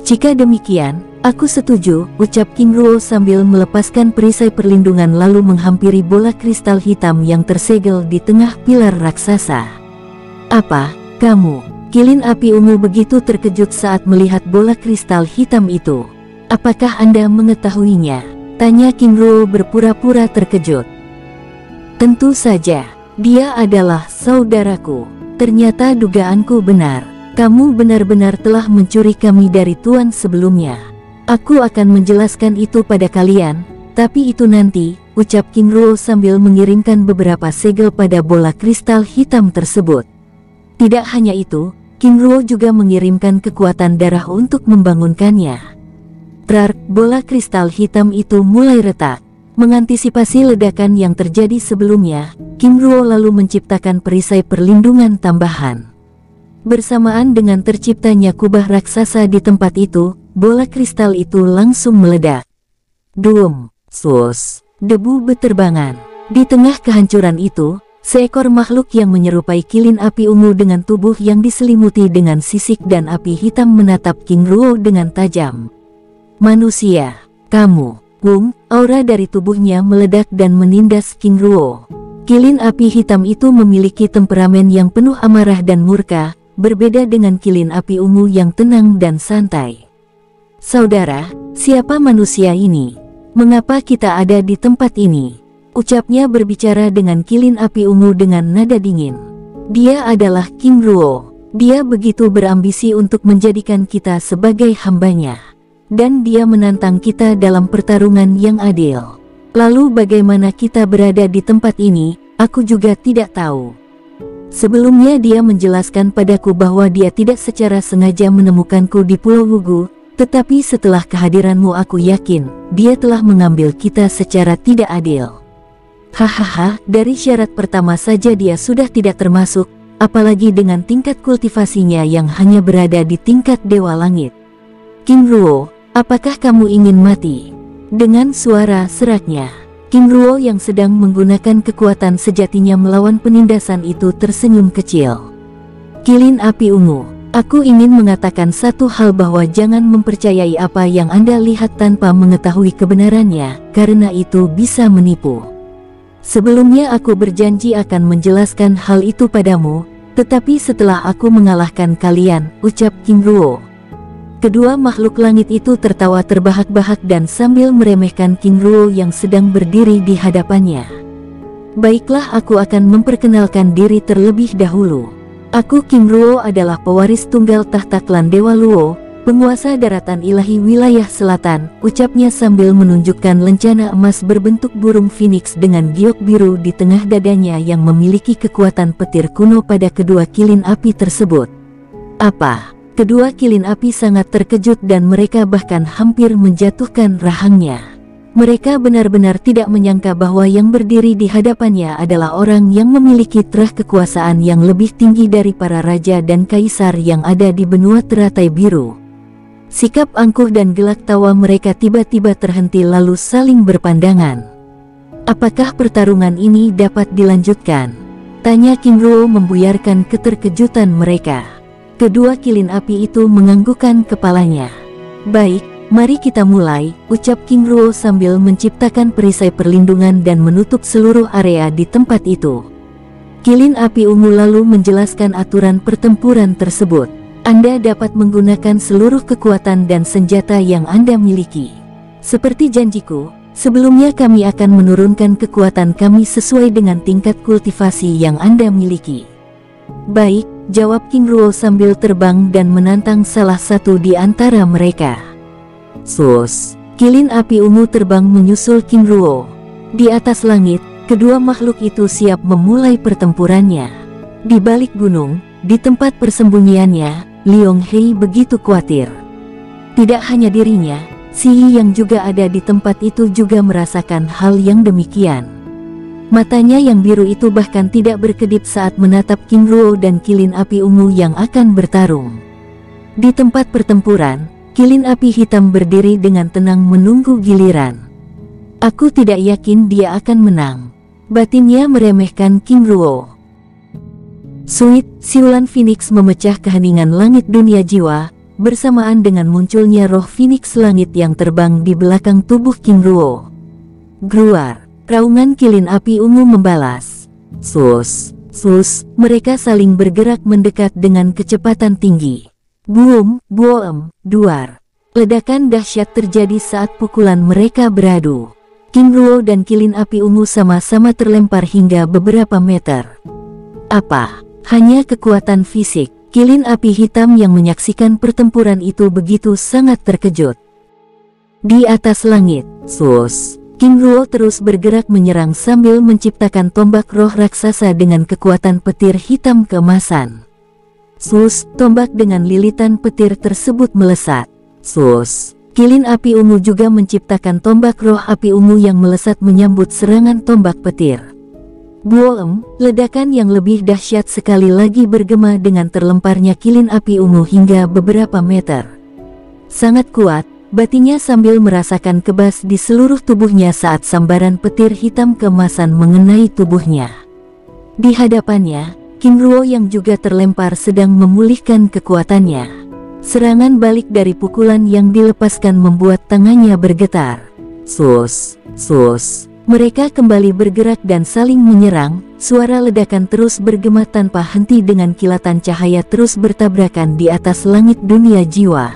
Jika demikian, aku setuju, ucap King Ruo sambil melepaskan perisai perlindungan lalu menghampiri bola kristal hitam yang tersegel di tengah pilar raksasa. Apa, kamu? Kilin api ungu begitu terkejut saat melihat bola kristal hitam itu. Apakah Anda mengetahuinya? Tanya King Ruo berpura-pura terkejut. Tentu saja, dia adalah saudaraku. Ternyata dugaanku benar. Kamu benar-benar telah mencuri kami dari Tuan sebelumnya. Aku akan menjelaskan itu pada kalian, tapi itu nanti, ucap King Ruo sambil mengirimkan beberapa segel pada bola kristal hitam tersebut. Tidak hanya itu, King Ruo juga mengirimkan kekuatan darah untuk membangunkannya. Bola kristal hitam itu mulai retak. Mengantisipasi ledakan yang terjadi sebelumnya, King Ruo lalu menciptakan perisai perlindungan tambahan. Bersamaan dengan terciptanya kubah raksasa di tempat itu, bola kristal itu langsung meledak. Dum, sus, debu beterbangan. Di tengah kehancuran itu, seekor makhluk yang menyerupai kilin api ungu dengan tubuh yang diselimuti dengan sisik dan api hitam menatap King Ruo dengan tajam. Manusia, kamu. Aura dari tubuhnya meledak dan menindas King Ruo. Kilin api hitam itu memiliki temperamen yang penuh amarah dan murka, berbeda dengan kilin api ungu yang tenang dan santai. Saudara, siapa manusia ini? Mengapa kita ada di tempat ini? Ucapnya berbicara dengan kilin api ungu dengan nada dingin. Dia adalah King Ruo. Dia begitu berambisi untuk menjadikan kita sebagai hambanya. Dan dia menantang kita dalam pertarungan yang adil. Lalu bagaimana kita berada di tempat ini, aku juga tidak tahu. Sebelumnya dia menjelaskan padaku bahwa dia tidak secara sengaja menemukanku di Pulau Wugu, tetapi setelah kehadiranmu aku yakin, dia telah mengambil kita secara tidak adil. Hahaha, dari syarat pertama saja dia sudah tidak termasuk, apalagi dengan tingkat kultivasinya yang hanya berada di tingkat Dewa Langit. King Ruo, apakah kamu ingin mati? Dengan suara seraknya, King Ruo yang sedang menggunakan kekuatan sejatinya melawan penindasan itu tersenyum kecil. Kilin api ungu, aku ingin mengatakan satu hal bahwa jangan mempercayai apa yang Anda lihat tanpa mengetahui kebenarannya, karena itu bisa menipu. Sebelumnya aku berjanji akan menjelaskan hal itu padamu, tetapi setelah aku mengalahkan kalian, ucap King Ruo. Kedua makhluk langit itu tertawa terbahak-bahak dan sambil meremehkan King Ruo yang sedang berdiri di hadapannya. Baiklah, aku akan memperkenalkan diri terlebih dahulu. Aku King Ruo adalah pewaris tunggal tahta klan Dewa Luo, penguasa daratan ilahi wilayah selatan, ucapnya sambil menunjukkan lencana emas berbentuk burung phoenix dengan giok biru di tengah dadanya yang memiliki kekuatan petir kuno pada kedua kilin api tersebut. Apa? Kedua kilin api sangat terkejut dan mereka bahkan hampir menjatuhkan rahangnya. Mereka benar-benar tidak menyangka bahwa yang berdiri di hadapannya adalah orang yang memiliki terah kekuasaan yang lebih tinggi dari para raja dan kaisar yang ada di benua teratai biru. Sikap angkuh dan gelak tawa mereka tiba-tiba terhenti lalu saling berpandangan. Apakah pertarungan ini dapat dilanjutkan? Tanya King Ruo membuyarkan keterkejutan mereka. Kedua kilin api itu menganggukkan kepalanya. Baik, mari kita mulai, ucap King Ruo sambil menciptakan perisai perlindungan dan menutup seluruh area di tempat itu. Kilin api ungu lalu menjelaskan aturan pertempuran tersebut. Anda dapat menggunakan seluruh kekuatan dan senjata yang Anda miliki. Seperti janjiku, sebelumnya kami akan menurunkan kekuatan kami sesuai dengan tingkat kultivasi yang Anda miliki. Baik, jawab King Ruo sambil terbang dan menantang salah satu di antara mereka. Sus, kilin api ungu terbang menyusul King Ruo. Di atas langit, kedua makhluk itu siap memulai pertempurannya. Di balik gunung, di tempat persembunyiannya, Liong Hei begitu khawatir. Tidak hanya dirinya, Si Yi yang juga ada di tempat itu juga merasakan hal yang demikian. Matanya yang biru itu bahkan tidak berkedip saat menatap King Ruo dan kilin api ungu yang akan bertarung. Di tempat pertempuran, kilin api hitam berdiri dengan tenang menunggu giliran. Aku tidak yakin dia akan menang. Batinnya meremehkan King Ruo. Suit, siulan Phoenix memecah keheningan langit dunia jiwa, bersamaan dengan munculnya roh Phoenix langit yang terbang di belakang tubuh King Ruo. Gruar, raungan kilin api ungu membalas. Sus, mereka saling bergerak mendekat dengan kecepatan tinggi. Boom, boom, duar. Ledakan dahsyat terjadi saat pukulan mereka beradu. King Ruo dan kilin api ungu sama-sama terlempar hingga beberapa meter. Apa? Hanya kekuatan fisik. Kilin api hitam yang menyaksikan pertempuran itu begitu sangat terkejut. Di atas langit, King Ruo terus bergerak menyerang sambil menciptakan tombak roh raksasa dengan kekuatan petir hitam keemasan. Tombak dengan lilitan petir tersebut melesat. Kilin api ungu juga menciptakan tombak roh api ungu yang melesat menyambut serangan tombak petir. Boom, ledakan yang lebih dahsyat sekali lagi bergema dengan terlemparnya kilin api ungu hingga beberapa meter. Sangat kuat, batinnya sambil merasakan kebas di seluruh tubuhnya saat sambaran petir hitam keemasan mengenai tubuhnya. Di hadapannya, King Ruo yang juga terlempar sedang memulihkan kekuatannya. Serangan balik dari pukulan yang dilepaskan membuat tangannya bergetar. Mereka kembali bergerak dan saling menyerang, suara ledakan terus bergema tanpa henti dengan kilatan cahaya terus bertabrakan di atas langit dunia jiwa.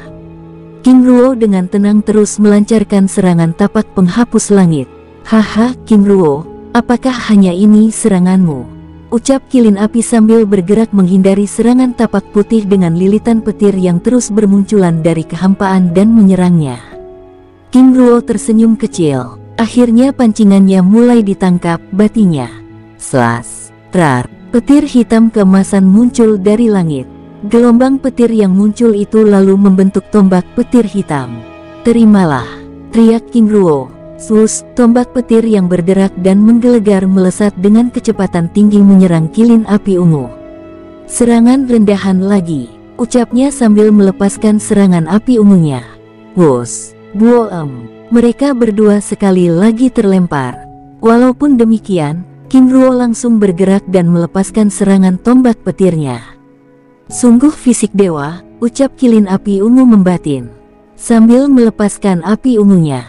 King Ruo dengan tenang terus melancarkan serangan tapak penghapus langit. Haha, King Ruo, apakah hanya ini seranganmu? Ucap kilin api sambil bergerak menghindari serangan tapak putih dengan lilitan petir yang terus bermunculan dari kehampaan dan menyerangnya. King Ruo tersenyum kecil. Akhirnya pancingannya mulai ditangkap, batinya. Petir hitam keemasan muncul dari langit. Gelombang petir yang muncul itu lalu membentuk tombak petir hitam. Terimalah, teriak King Ruo. Tombak petir yang berderak dan menggelegar melesat dengan kecepatan tinggi menyerang kilin api ungu. Serangan rendahan lagi, ucapnya sambil melepaskan serangan api ungunya. Boom. Mereka berdua sekali lagi terlempar. Walaupun demikian, King Ruo langsung bergerak dan melepaskan serangan tombak petirnya. Sungguh fisik dewa, ucap kilin api ungu membatin. Sambil melepaskan api ungunya.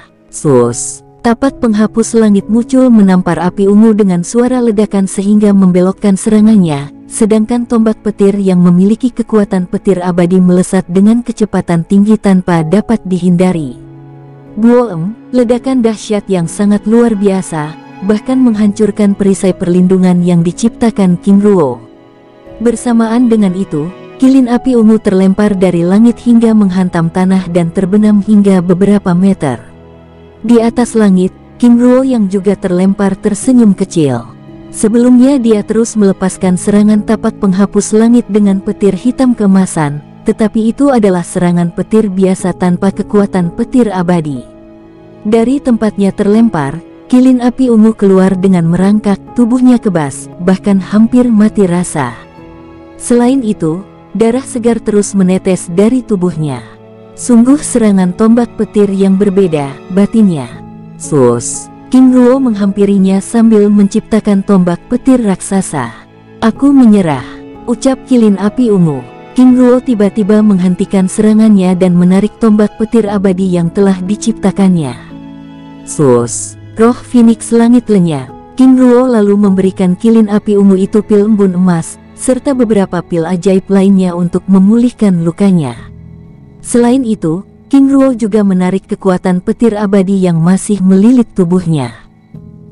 Tapak penghapus langit muncul menampar api ungu dengan suara ledakan sehingga membelokkan serangannya, sedangkan tombak petir yang memiliki kekuatan petir abadi melesat dengan kecepatan tinggi tanpa dapat dihindari. Boom, ledakan dahsyat yang sangat luar biasa, bahkan menghancurkan perisai perlindungan yang diciptakan King Ruo. Bersamaan dengan itu, kilin api ungu terlempar dari langit hingga menghantam tanah dan terbenam hingga beberapa meter. Di atas langit, King Ruo yang juga terlempar tersenyum kecil. Sebelumnya dia terus melepaskan serangan tapak penghapus langit dengan petir hitam keemasan, tetapi itu adalah serangan petir biasa tanpa kekuatan petir abadi. Dari tempatnya terlempar, kilin api ungu keluar dengan merangkak, tubuhnya kebas, bahkan hampir mati rasa. Selain itu, darah segar terus menetes dari tubuhnya. Sungguh serangan tombak petir yang berbeda, batinnya. King Ruo menghampirinya sambil menciptakan tombak petir raksasa. "Aku menyerah," ucap kilin api ungu. King Ruo tiba-tiba menghentikan serangannya dan menarik tombak petir abadi yang telah diciptakannya. Sus, roh Phoenix langit lenyap. King Ruo lalu memberikan kilin api ungu itu pil embun emas, serta beberapa pil ajaib lainnya untuk memulihkan lukanya. Selain itu, King Ruo juga menarik kekuatan petir abadi yang masih melilit tubuhnya.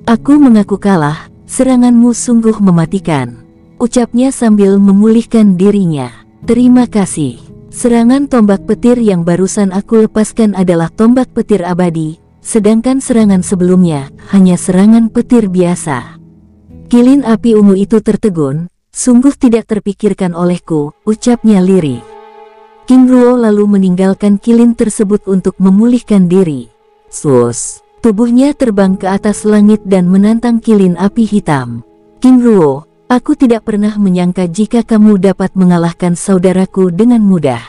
"Aku mengaku kalah, seranganmu sungguh mematikan," ucapnya sambil memulihkan dirinya. "Terima kasih. Serangan tombak petir yang barusan aku lepaskan adalah tombak petir abadi, sedangkan serangan sebelumnya hanya serangan petir biasa." Kilin api ungu itu tertegun. "Sungguh tidak terpikirkan olehku," ucapnya lirih. King Ruo lalu meninggalkan kilin tersebut untuk memulihkan diri. Sus, tubuhnya terbang ke atas langit dan menantang kilin api hitam. "King Ruo, aku tidak pernah menyangka jika kamu dapat mengalahkan saudaraku dengan mudah.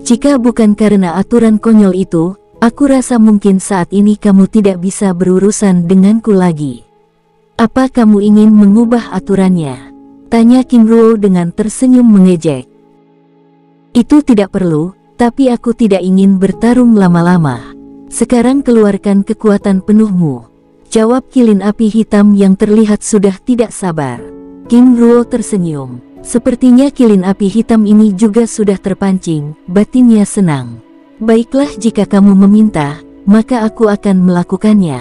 Jika bukan karena aturan konyol itu, aku rasa mungkin saat ini kamu tidak bisa berurusan denganku lagi. Apa kamu ingin mengubah aturannya?" tanya King Ruo dengan tersenyum mengejek. "Itu tidak perlu, tapi aku tidak ingin bertarung lama-lama. Sekarang keluarkan kekuatan penuhmu," jawab kilin api hitam yang terlihat sudah tidak sabar. King Ruo tersenyum. Sepertinya kilin api hitam ini juga sudah terpancing, batinnya senang. "Baiklah, jika kamu meminta, maka aku akan melakukannya,"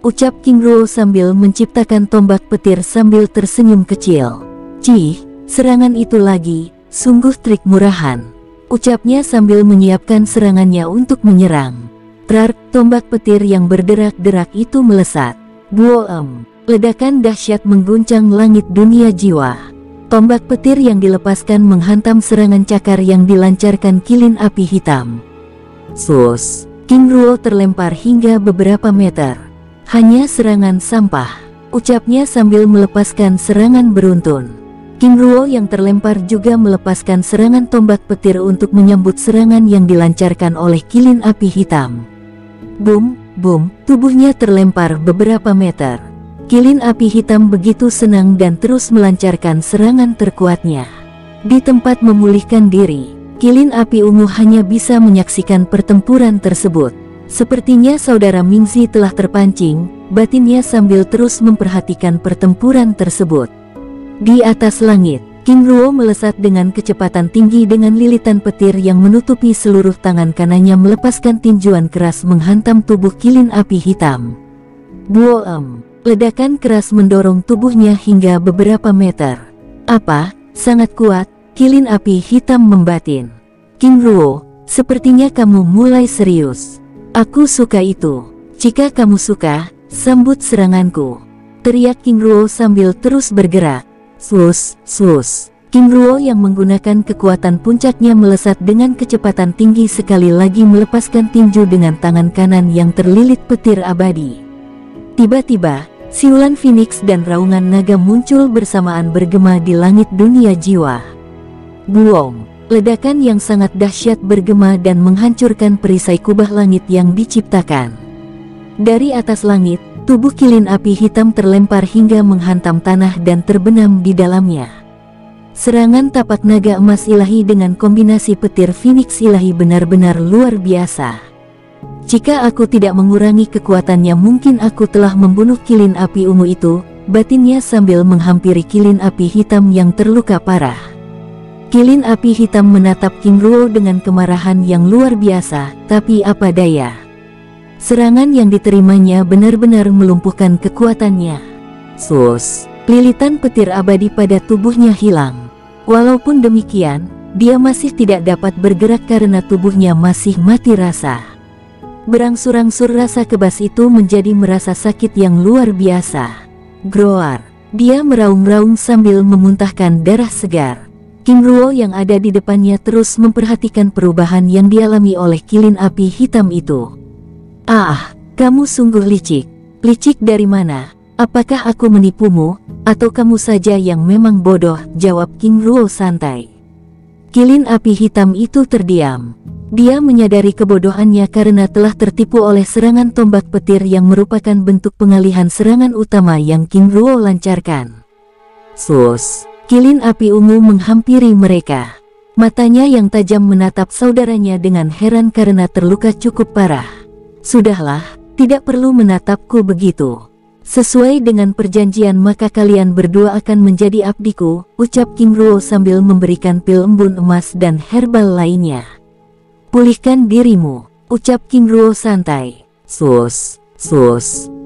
ucap King Ruo sambil menciptakan tombak petir sambil tersenyum kecil. "Cih, serangan itu lagi, sungguh trik murahan," ucapnya sambil menyiapkan serangannya untuk menyerang. Tombak petir yang berderak-derak itu melesat. Boom! Ledakan dahsyat mengguncang langit dunia jiwa. Tombak petir yang dilepaskan menghantam serangan cakar yang dilancarkan kilin api hitam. Sus! King Ruo terlempar hingga beberapa meter. "Hanya serangan sampah," ucapnya sambil melepaskan serangan beruntun. King Ruo yang terlempar juga melepaskan serangan tombak petir untuk menyambut serangan yang dilancarkan oleh kilin api hitam. Boom, boom, tubuhnya terlempar beberapa meter. Kilin api hitam begitu senang dan terus melancarkan serangan terkuatnya. Di tempat memulihkan diri, kilin api ungu hanya bisa menyaksikan pertempuran tersebut. Sepertinya saudara Mingzi telah terpancing, batinnya sambil terus memperhatikan pertempuran tersebut. Di atas langit, King Ruo melesat dengan kecepatan tinggi dengan lilitan petir yang menutupi seluruh tangan kanannya melepaskan tinjuan keras menghantam tubuh kilin api hitam. Boom! Ledakan keras mendorong tubuhnya hingga beberapa meter. "Apa? Sangat kuat," kilin api hitam membatin. "King Ruo, sepertinya kamu mulai serius. Aku suka itu. Jika kamu suka, sambut seranganku," teriak King Ruo sambil terus bergerak. Sus, sus. King Ruo yang menggunakan kekuatan puncaknya melesat dengan kecepatan tinggi sekali lagi melepaskan tinju dengan tangan kanan yang terlilit petir abadi. Tiba-tiba, siulan Phoenix dan raungan naga muncul bersamaan bergema di langit dunia jiwa. Boom! Ledakan yang sangat dahsyat bergema dan menghancurkan perisai kubah langit yang diciptakan. Dari atas langit, tubuh kilin api hitam terlempar hingga menghantam tanah dan terbenam di dalamnya. Serangan tapak naga emas ilahi dengan kombinasi petir Phoenix ilahi benar-benar luar biasa. "Jika aku tidak mengurangi kekuatannya mungkin aku telah membunuh kilin api ungu itu," batinnya sambil menghampiri kilin api hitam yang terluka parah. Kilin api hitam menatap King Ruo dengan kemarahan yang luar biasa, tapi apa daya. Serangan yang diterimanya benar-benar melumpuhkan kekuatannya. Sus, lilitan petir abadi pada tubuhnya hilang. Walaupun demikian, dia masih tidak dapat bergerak karena tubuhnya masih mati rasa. Berangsur-angsur rasa kebas itu menjadi merasa sakit yang luar biasa. Groar, dia meraung-raung sambil memuntahkan darah segar. King Ruo yang ada di depannya terus memperhatikan perubahan yang dialami oleh kilin api hitam itu. "Ah, kamu sungguh licik. Licik dari mana? Apakah aku menipumu, atau kamu saja yang memang bodoh?" jawab King Ruo santai. Kilin api hitam itu terdiam. Dia menyadari kebodohannya karena telah tertipu oleh serangan tombak petir yang merupakan bentuk pengalihan serangan utama yang King Ruo lancarkan. Sus, kilin api ungu menghampiri mereka. Matanya yang tajam menatap saudaranya dengan heran karena terluka cukup parah. Sudahlah, tidak perlu menatapku begitu. Sesuai dengan perjanjian maka kalian berdua akan menjadi abdiku, ucap King Ruo sambil memberikan pil embun emas dan herbal lainnya. Pulihkan dirimu, ucap King Ruo santai. Sus.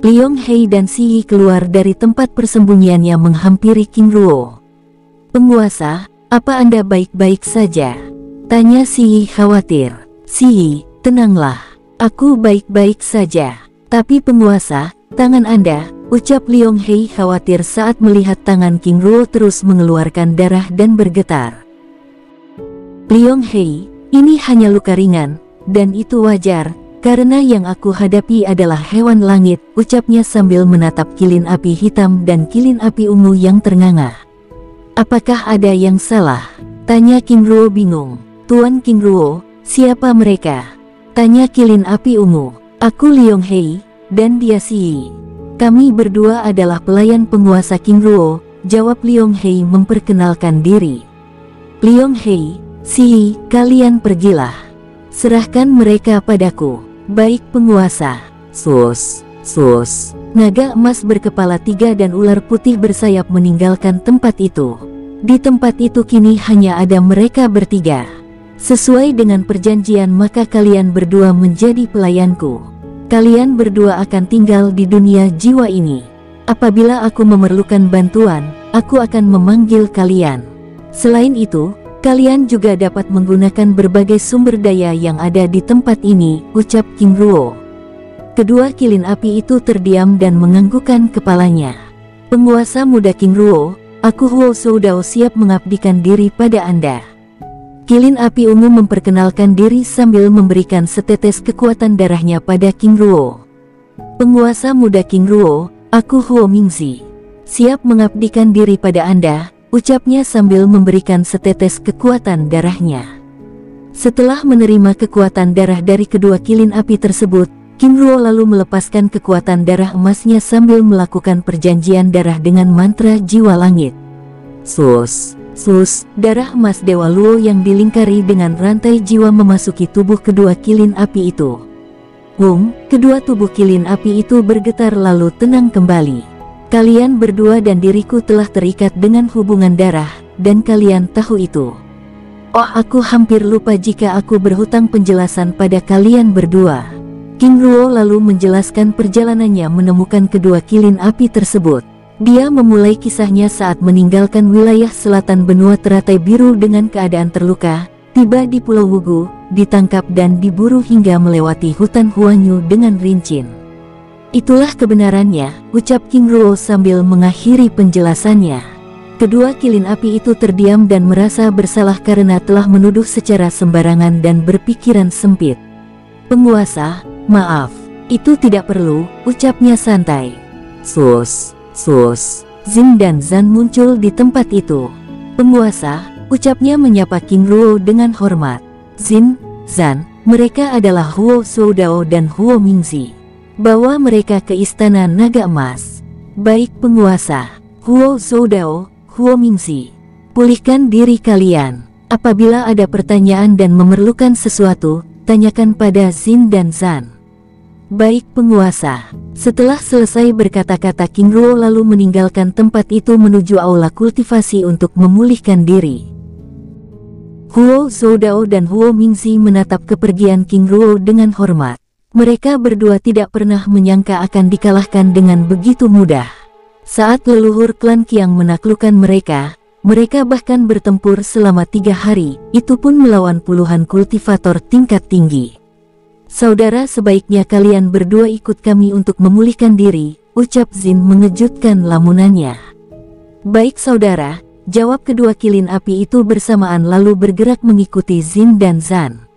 Liong Hei dan Si Yi keluar dari tempat persembunyiannya menghampiri King Ruo. Penguasa, apa Anda baik-baik saja? Tanya Si Yi khawatir. Si Yi, tenanglah, aku baik-baik saja. Tapi penguasa, tangan Anda, ucap Liong Hei khawatir saat melihat tangan King Ruo terus mengeluarkan darah dan bergetar. Liong Hei, ini hanya luka ringan, dan itu wajar, karena yang aku hadapi adalah hewan langit, ucapnya sambil menatap kilin api hitam dan kilin api ungu yang ternganga. Apakah ada yang salah? Tanya King Ruo bingung. Tuan King Ruo, siapa mereka? Tanya kilin api ungu. Aku Liong Hei, dan dia Si Yi. Kami berdua adalah pelayan penguasa King Ruo, jawab Liong Hei memperkenalkan diri. Liong Hei, Si Yi, kalian pergilah. Serahkan mereka padaku. Baik penguasa. Sus. Naga emas berkepala 3 dan ular putih bersayap meninggalkan tempat itu. Di tempat itu kini hanya ada mereka bertiga. Sesuai dengan perjanjian maka kalian berdua menjadi pelayanku. Kalian berdua akan tinggal di dunia jiwa ini. Apabila aku memerlukan bantuan, aku akan memanggil kalian. Selain itu, kalian juga dapat menggunakan berbagai sumber daya yang ada di tempat ini, ucap King Ruo. Kedua kilin api itu terdiam dan menganggukkan kepalanya. Penguasa muda King Ruo, aku Huo Soudao siap mengabdikan diri pada Anda. Kilin api ungu memperkenalkan diri sambil memberikan setetes kekuatan darahnya pada King Ruo. Penguasa muda King Ruo, aku Huo Mingzi. Siap mengabdikan diri pada Anda, ucapnya sambil memberikan setetes kekuatan darahnya. Setelah menerima kekuatan darah dari kedua kilin api tersebut, King Ruo lalu melepaskan kekuatan darah emasnya sambil melakukan perjanjian darah dengan mantra jiwa langit. Darah emas Dewa Luo yang dilingkari dengan rantai jiwa memasuki tubuh kedua kilin api itu. Kedua tubuh kilin api itu bergetar lalu tenang kembali. Kalian berdua dan diriku telah terikat dengan hubungan darah, dan kalian tahu itu. Oh, aku hampir lupa jika aku berhutang penjelasan pada kalian berdua. King Ruo lalu menjelaskan perjalanannya menemukan kedua kilin api tersebut. Dia memulai kisahnya saat meninggalkan wilayah selatan benua teratai biru dengan keadaan terluka, tiba di Pulau Wugu, ditangkap dan diburu hingga melewati hutan Huanyu dengan rincin. Itulah kebenarannya, ucap King Ruo sambil mengakhiri penjelasannya. Kedua kilin api itu terdiam dan merasa bersalah karena telah menuduh secara sembarangan dan berpikiran sempit. Penguasa, maaf, itu tidak perlu, ucapnya santai. Zin dan Zan muncul di tempat itu. Penguasa, ucapnya menyapa King Ruo dengan hormat. Zin, Zan, mereka adalah Huo Soudao dan Huo Mingzi. Bawa mereka ke istana naga emas. Baik penguasa. Huo Soudao, Huo Mingzi, pulihkan diri kalian. Apabila ada pertanyaan dan memerlukan sesuatu, tanyakan pada Zin dan Zan. Baik penguasa. Setelah selesai berkata-kata King Ruo lalu meninggalkan tempat itu menuju aula kultivasi untuk memulihkan diri. Huo Soudao dan Huo Mingzi menatap kepergian King Ruo dengan hormat. Mereka berdua tidak pernah menyangka akan dikalahkan dengan begitu mudah. Saat leluhur klan Qiang menaklukkan mereka bahkan bertempur selama 3 hari, itu pun melawan puluhan kultivator tingkat tinggi. Saudara, sebaiknya kalian berdua ikut kami untuk memulihkan diri, ucap Zin mengejutkan lamunannya. Baik saudara, jawab kedua kilin api itu bersamaan lalu bergerak mengikuti Zin dan Zan.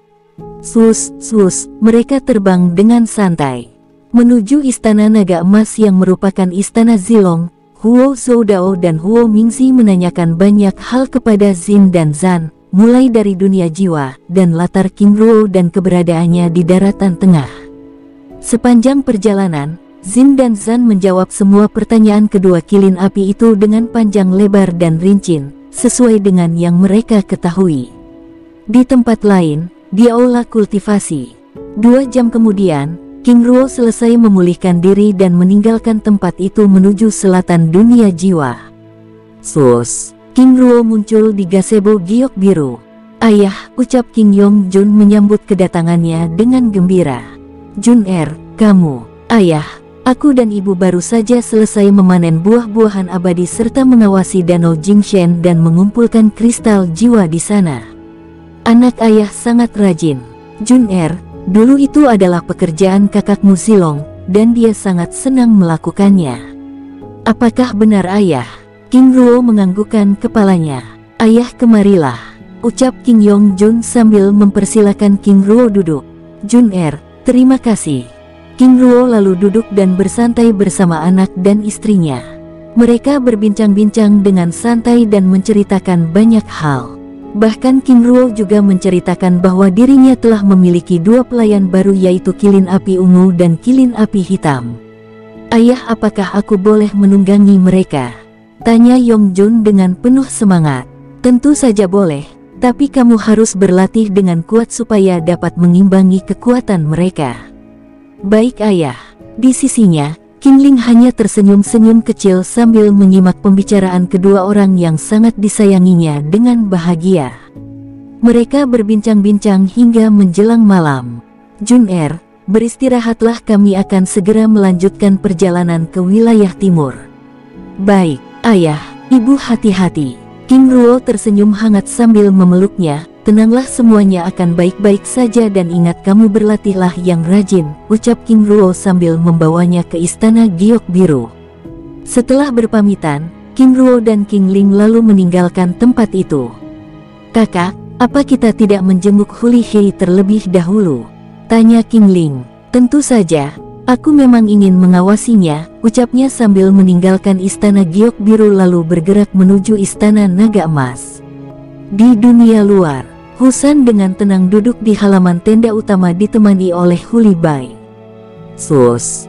Mereka terbang dengan santai menuju istana naga emas yang merupakan istana Zilong. Huo Soudao dan Huo Mingzi menanyakan banyak hal kepada Zin dan Zan, mulai dari dunia jiwa dan latar King Ruo dan keberadaannya di daratan tengah. Sepanjang perjalanan, Jin dan Zan menjawab semua pertanyaan kedua kilin api itu dengan panjang lebar dan rinci, sesuai dengan yang mereka ketahui. Di tempat lain, di aula kultivasi, 2 jam kemudian, King Ruo selesai memulihkan diri dan meninggalkan tempat itu menuju selatan dunia jiwa. Sus, King Ruo muncul di gazebo giok biru. Ayah, ucap King Yong Jun menyambut kedatangannya dengan gembira. Jun kamu, ayah, aku dan ibu baru saja selesai memanen buah-buahan abadi serta mengawasi danau Jingshen dan mengumpulkan kristal jiwa di sana. Anak ayah sangat rajin. Jun dulu itu adalah pekerjaan kakakmu Zilong, dan dia sangat senang melakukannya. Apakah benar ayah? King Ruo menganggukkan kepalanya. Ayah kemarilah, ucap King Yong Jun sambil mempersilakan King Ruo duduk. Jun terima kasih. King Ruo lalu duduk dan bersantai bersama anak dan istrinya. Mereka berbincang-bincang dengan santai dan menceritakan banyak hal. Bahkan King Ruo juga menceritakan bahwa dirinya telah memiliki 2 pelayan baru, yaitu kilin api ungu dan kilin api hitam. Ayah, apakah aku boleh menunggangi mereka? Tanya Yong Jun dengan penuh semangat. Tentu saja boleh, tapi kamu harus berlatih dengan kuat supaya dapat mengimbangi kekuatan mereka. Baik ayah. Di sisinya, King Ling hanya tersenyum-senyum kecil sambil menyimak pembicaraan kedua orang yang sangat disayanginya dengan bahagia. Mereka berbincang-bincang hingga menjelang malam. Jun beristirahatlah, kami akan segera melanjutkan perjalanan ke wilayah timur. Baik, ayah, ibu hati-hati. King Ruo tersenyum hangat sambil memeluknya. Tenanglah, semuanya akan baik-baik saja dan ingat kamu berlatihlah yang rajin, ucap King Ruo sambil membawanya ke istana giok biru. Setelah berpamitan, King Ruo dan King Ling lalu meninggalkan tempat itu. Kakak, apa kita tidak menjenguk Huli Hei terlebih dahulu? Tanya King Ling. Tentu saja, aku memang ingin mengawasinya, ucapnya sambil meninggalkan istana giok biru lalu bergerak menuju istana naga emas. Di dunia luar, Husan dengan tenang duduk di halaman tenda utama ditemani oleh Huli Bai. Sus,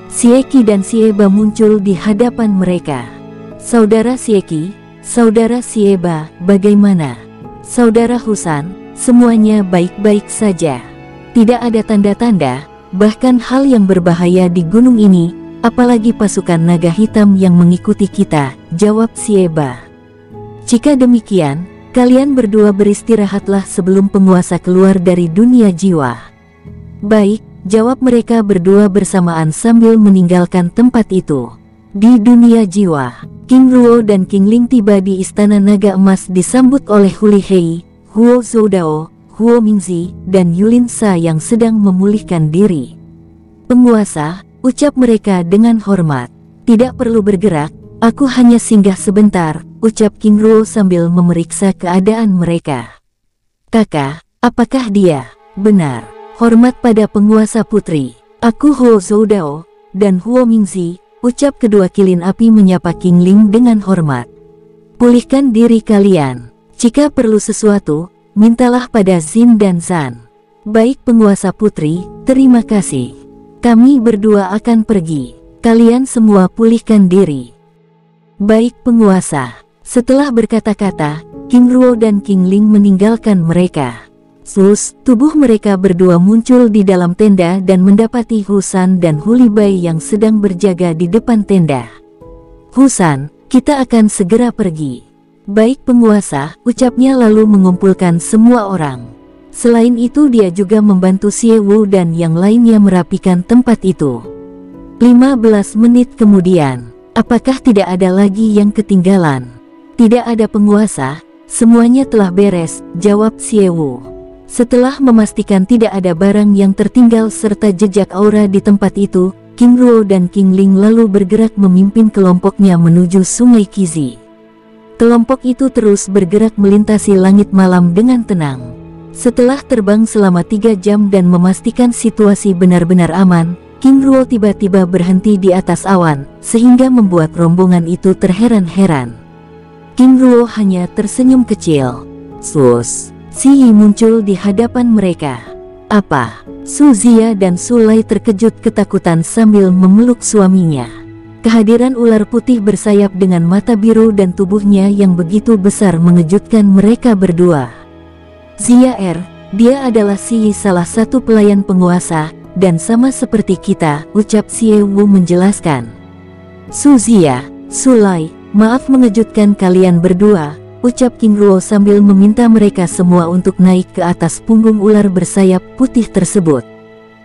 Sieki dan Sieba muncul di hadapan mereka. Saudara Sieki, saudara Sieba, bagaimana? Saudara Husan, semuanya baik-baik saja. Tidak ada tanda-tanda, bahkan hal yang berbahaya di gunung ini, apalagi pasukan naga hitam yang mengikuti kita, jawab Sieba. Jika demikian, kalian berdua beristirahatlah sebelum penguasa keluar dari dunia jiwa. Baik, jawab mereka berdua bersamaan sambil meninggalkan tempat itu. Di dunia jiwa, King Ruo dan King Ling tiba di istana naga emas disambut oleh Huli Hei, Huo Zoudao, Huo Mingzi, dan Yulin Sa yang sedang memulihkan diri. Penguasa, ucap mereka dengan hormat. Tidak perlu bergerak, aku hanya singgah sebentar, ucap King Ruo sambil memeriksa keadaan mereka. Kakak, apakah dia benar? Hormat pada penguasa putri. Aku Huo Zoudao dan Huo Mingzi, ucap kedua kilin api menyapa King Ling dengan hormat. Pulihkan diri kalian. Jika perlu sesuatu, mintalah pada Jin dan Zan. Baik penguasa putri, terima kasih. Kami berdua akan pergi. Kalian semua pulihkan diri. Baik penguasa. Setelah berkata-kata, King Ruo dan King Ling meninggalkan mereka. Tubuh mereka berdua muncul di dalam tenda dan mendapati Husan dan Huli Bai yang sedang berjaga di depan tenda. Husan, kita akan segera pergi. Baik penguasa, ucapnya lalu mengumpulkan semua orang. Selain itu dia juga membantu Xie Wu dan yang lainnya merapikan tempat itu. 15 menit kemudian, apakah tidak ada lagi yang ketinggalan? Tidak ada penguasa, semuanya telah beres, jawab Xie Wu. Setelah memastikan tidak ada barang yang tertinggal serta jejak aura di tempat itu, King Ruo dan King Ling lalu bergerak memimpin kelompoknya menuju Sungai Qizi. Kelompok itu terus bergerak melintasi langit malam dengan tenang. Setelah terbang selama 3 jam dan memastikan situasi benar-benar aman, King Ruo tiba-tiba berhenti di atas awan, sehingga membuat rombongan itu terheran-heran. King Ruo hanya tersenyum kecil. Si Yi muncul di hadapan mereka. Apa? Su Zia dan Su Lai terkejut ketakutan sambil memeluk suaminya. Kehadiran ular putih bersayap dengan mata biru dan tubuhnya yang begitu besar mengejutkan mereka berdua. Zia dia adalah Si Yi, salah satu pelayan penguasa, dan sama seperti kita, ucap Xie Wu menjelaskan. Su Zia, Su Lai, maaf mengejutkan kalian berdua, ucap King Ruo sambil meminta mereka semua untuk naik ke atas punggung ular bersayap putih tersebut.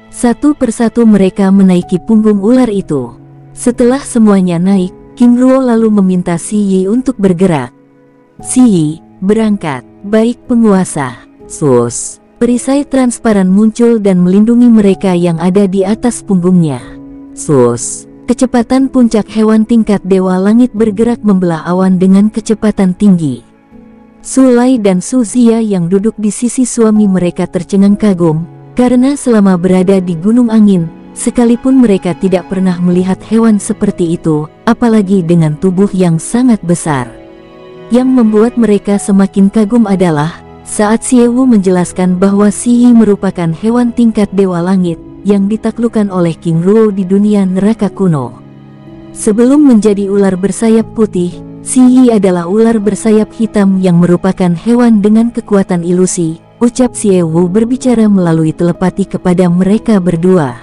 Satu persatu mereka menaiki punggung ular itu. Setelah semuanya naik, King Ruo lalu meminta Si Yi untuk bergerak. Si Yi, berangkat. Baik penguasa. Perisai transparan muncul dan melindungi mereka yang ada di atas punggungnya. Kecepatan puncak hewan tingkat dewa langit bergerak membelah awan dengan kecepatan tinggi. Su Lai dan Su Zia yang duduk di sisi suami mereka tercengang kagum, karena selama berada di gunung angin, sekalipun mereka tidak pernah melihat hewan seperti itu, apalagi dengan tubuh yang sangat besar. Yang membuat mereka semakin kagum adalah saat Xie Wu menjelaskan bahwa Si Yi merupakan hewan tingkat dewa langit yang ditaklukkan oleh King Ruo di dunia neraka kuno. Sebelum menjadi ular bersayap putih, Si Yi adalah ular bersayap hitam yang merupakan hewan dengan kekuatan ilusi, ucap Xie Wu berbicara melalui telepati kepada mereka berdua.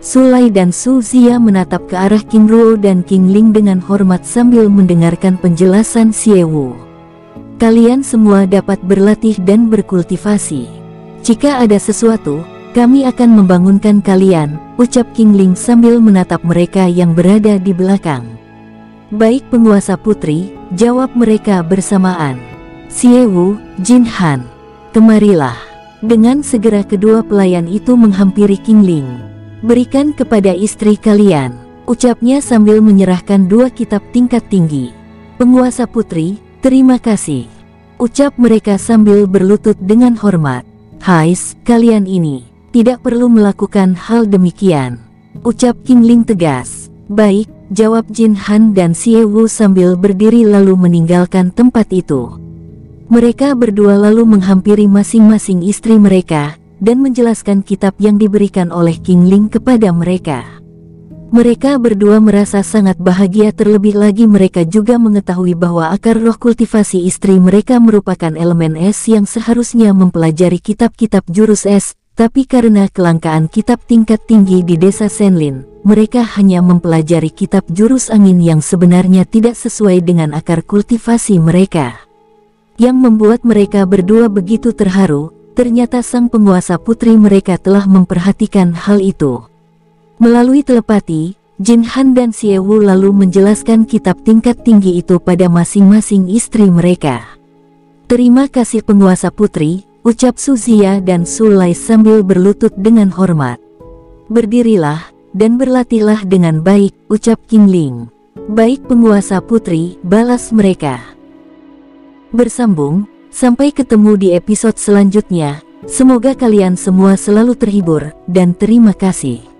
Su Lai dan Su Zia menatap ke arah King Ruo dan King Ling dengan hormat sambil mendengarkan penjelasan Xie Wu. Kalian semua dapat berlatih dan berkultivasi. Jika ada sesuatu, kami akan membangunkan kalian, ucap King Ling sambil menatap mereka yang berada di belakang. Baik penguasa putri, jawab mereka bersamaan. Xie Wu, Jin Han, kemarilah. Dengan segera kedua pelayan itu menghampiri King Ling. Berikan kepada istri kalian, ucapnya sambil menyerahkan dua kitab tingkat tinggi. Penguasa putri, terima kasih, ucap mereka sambil berlutut dengan hormat. Hais, kalian ini tidak perlu melakukan hal demikian, ucap King Ling tegas. Baik, jawab Jin Han dan Xie Wu sambil berdiri lalu meninggalkan tempat itu. Mereka berdua lalu menghampiri masing-masing istri mereka dan menjelaskan kitab yang diberikan oleh King Ling kepada mereka. Mereka berdua merasa sangat bahagia, terlebih lagi mereka juga mengetahui bahwa akar roh kultivasi istri mereka merupakan elemen es yang seharusnya mempelajari kitab-kitab jurus es, tapi karena kelangkaan kitab tingkat tinggi di desa Senlin, mereka hanya mempelajari kitab jurus angin yang sebenarnya tidak sesuai dengan akar kultivasi mereka. Yang membuat mereka berdua begitu terharu, ternyata sang penguasa putri mereka telah memperhatikan hal itu. Melalui telepati, Jin Han dan Xie Wu lalu menjelaskan kitab tingkat tinggi itu pada masing-masing istri mereka. Terima kasih penguasa putri, ucap Su Zia dan Su Lai sambil berlutut dengan hormat. Berdirilah, dan berlatihlah dengan baik, ucap King Ling. Baik penguasa putri, balas mereka. Bersambung, sampai ketemu di episode selanjutnya, semoga kalian semua selalu terhibur, dan terima kasih.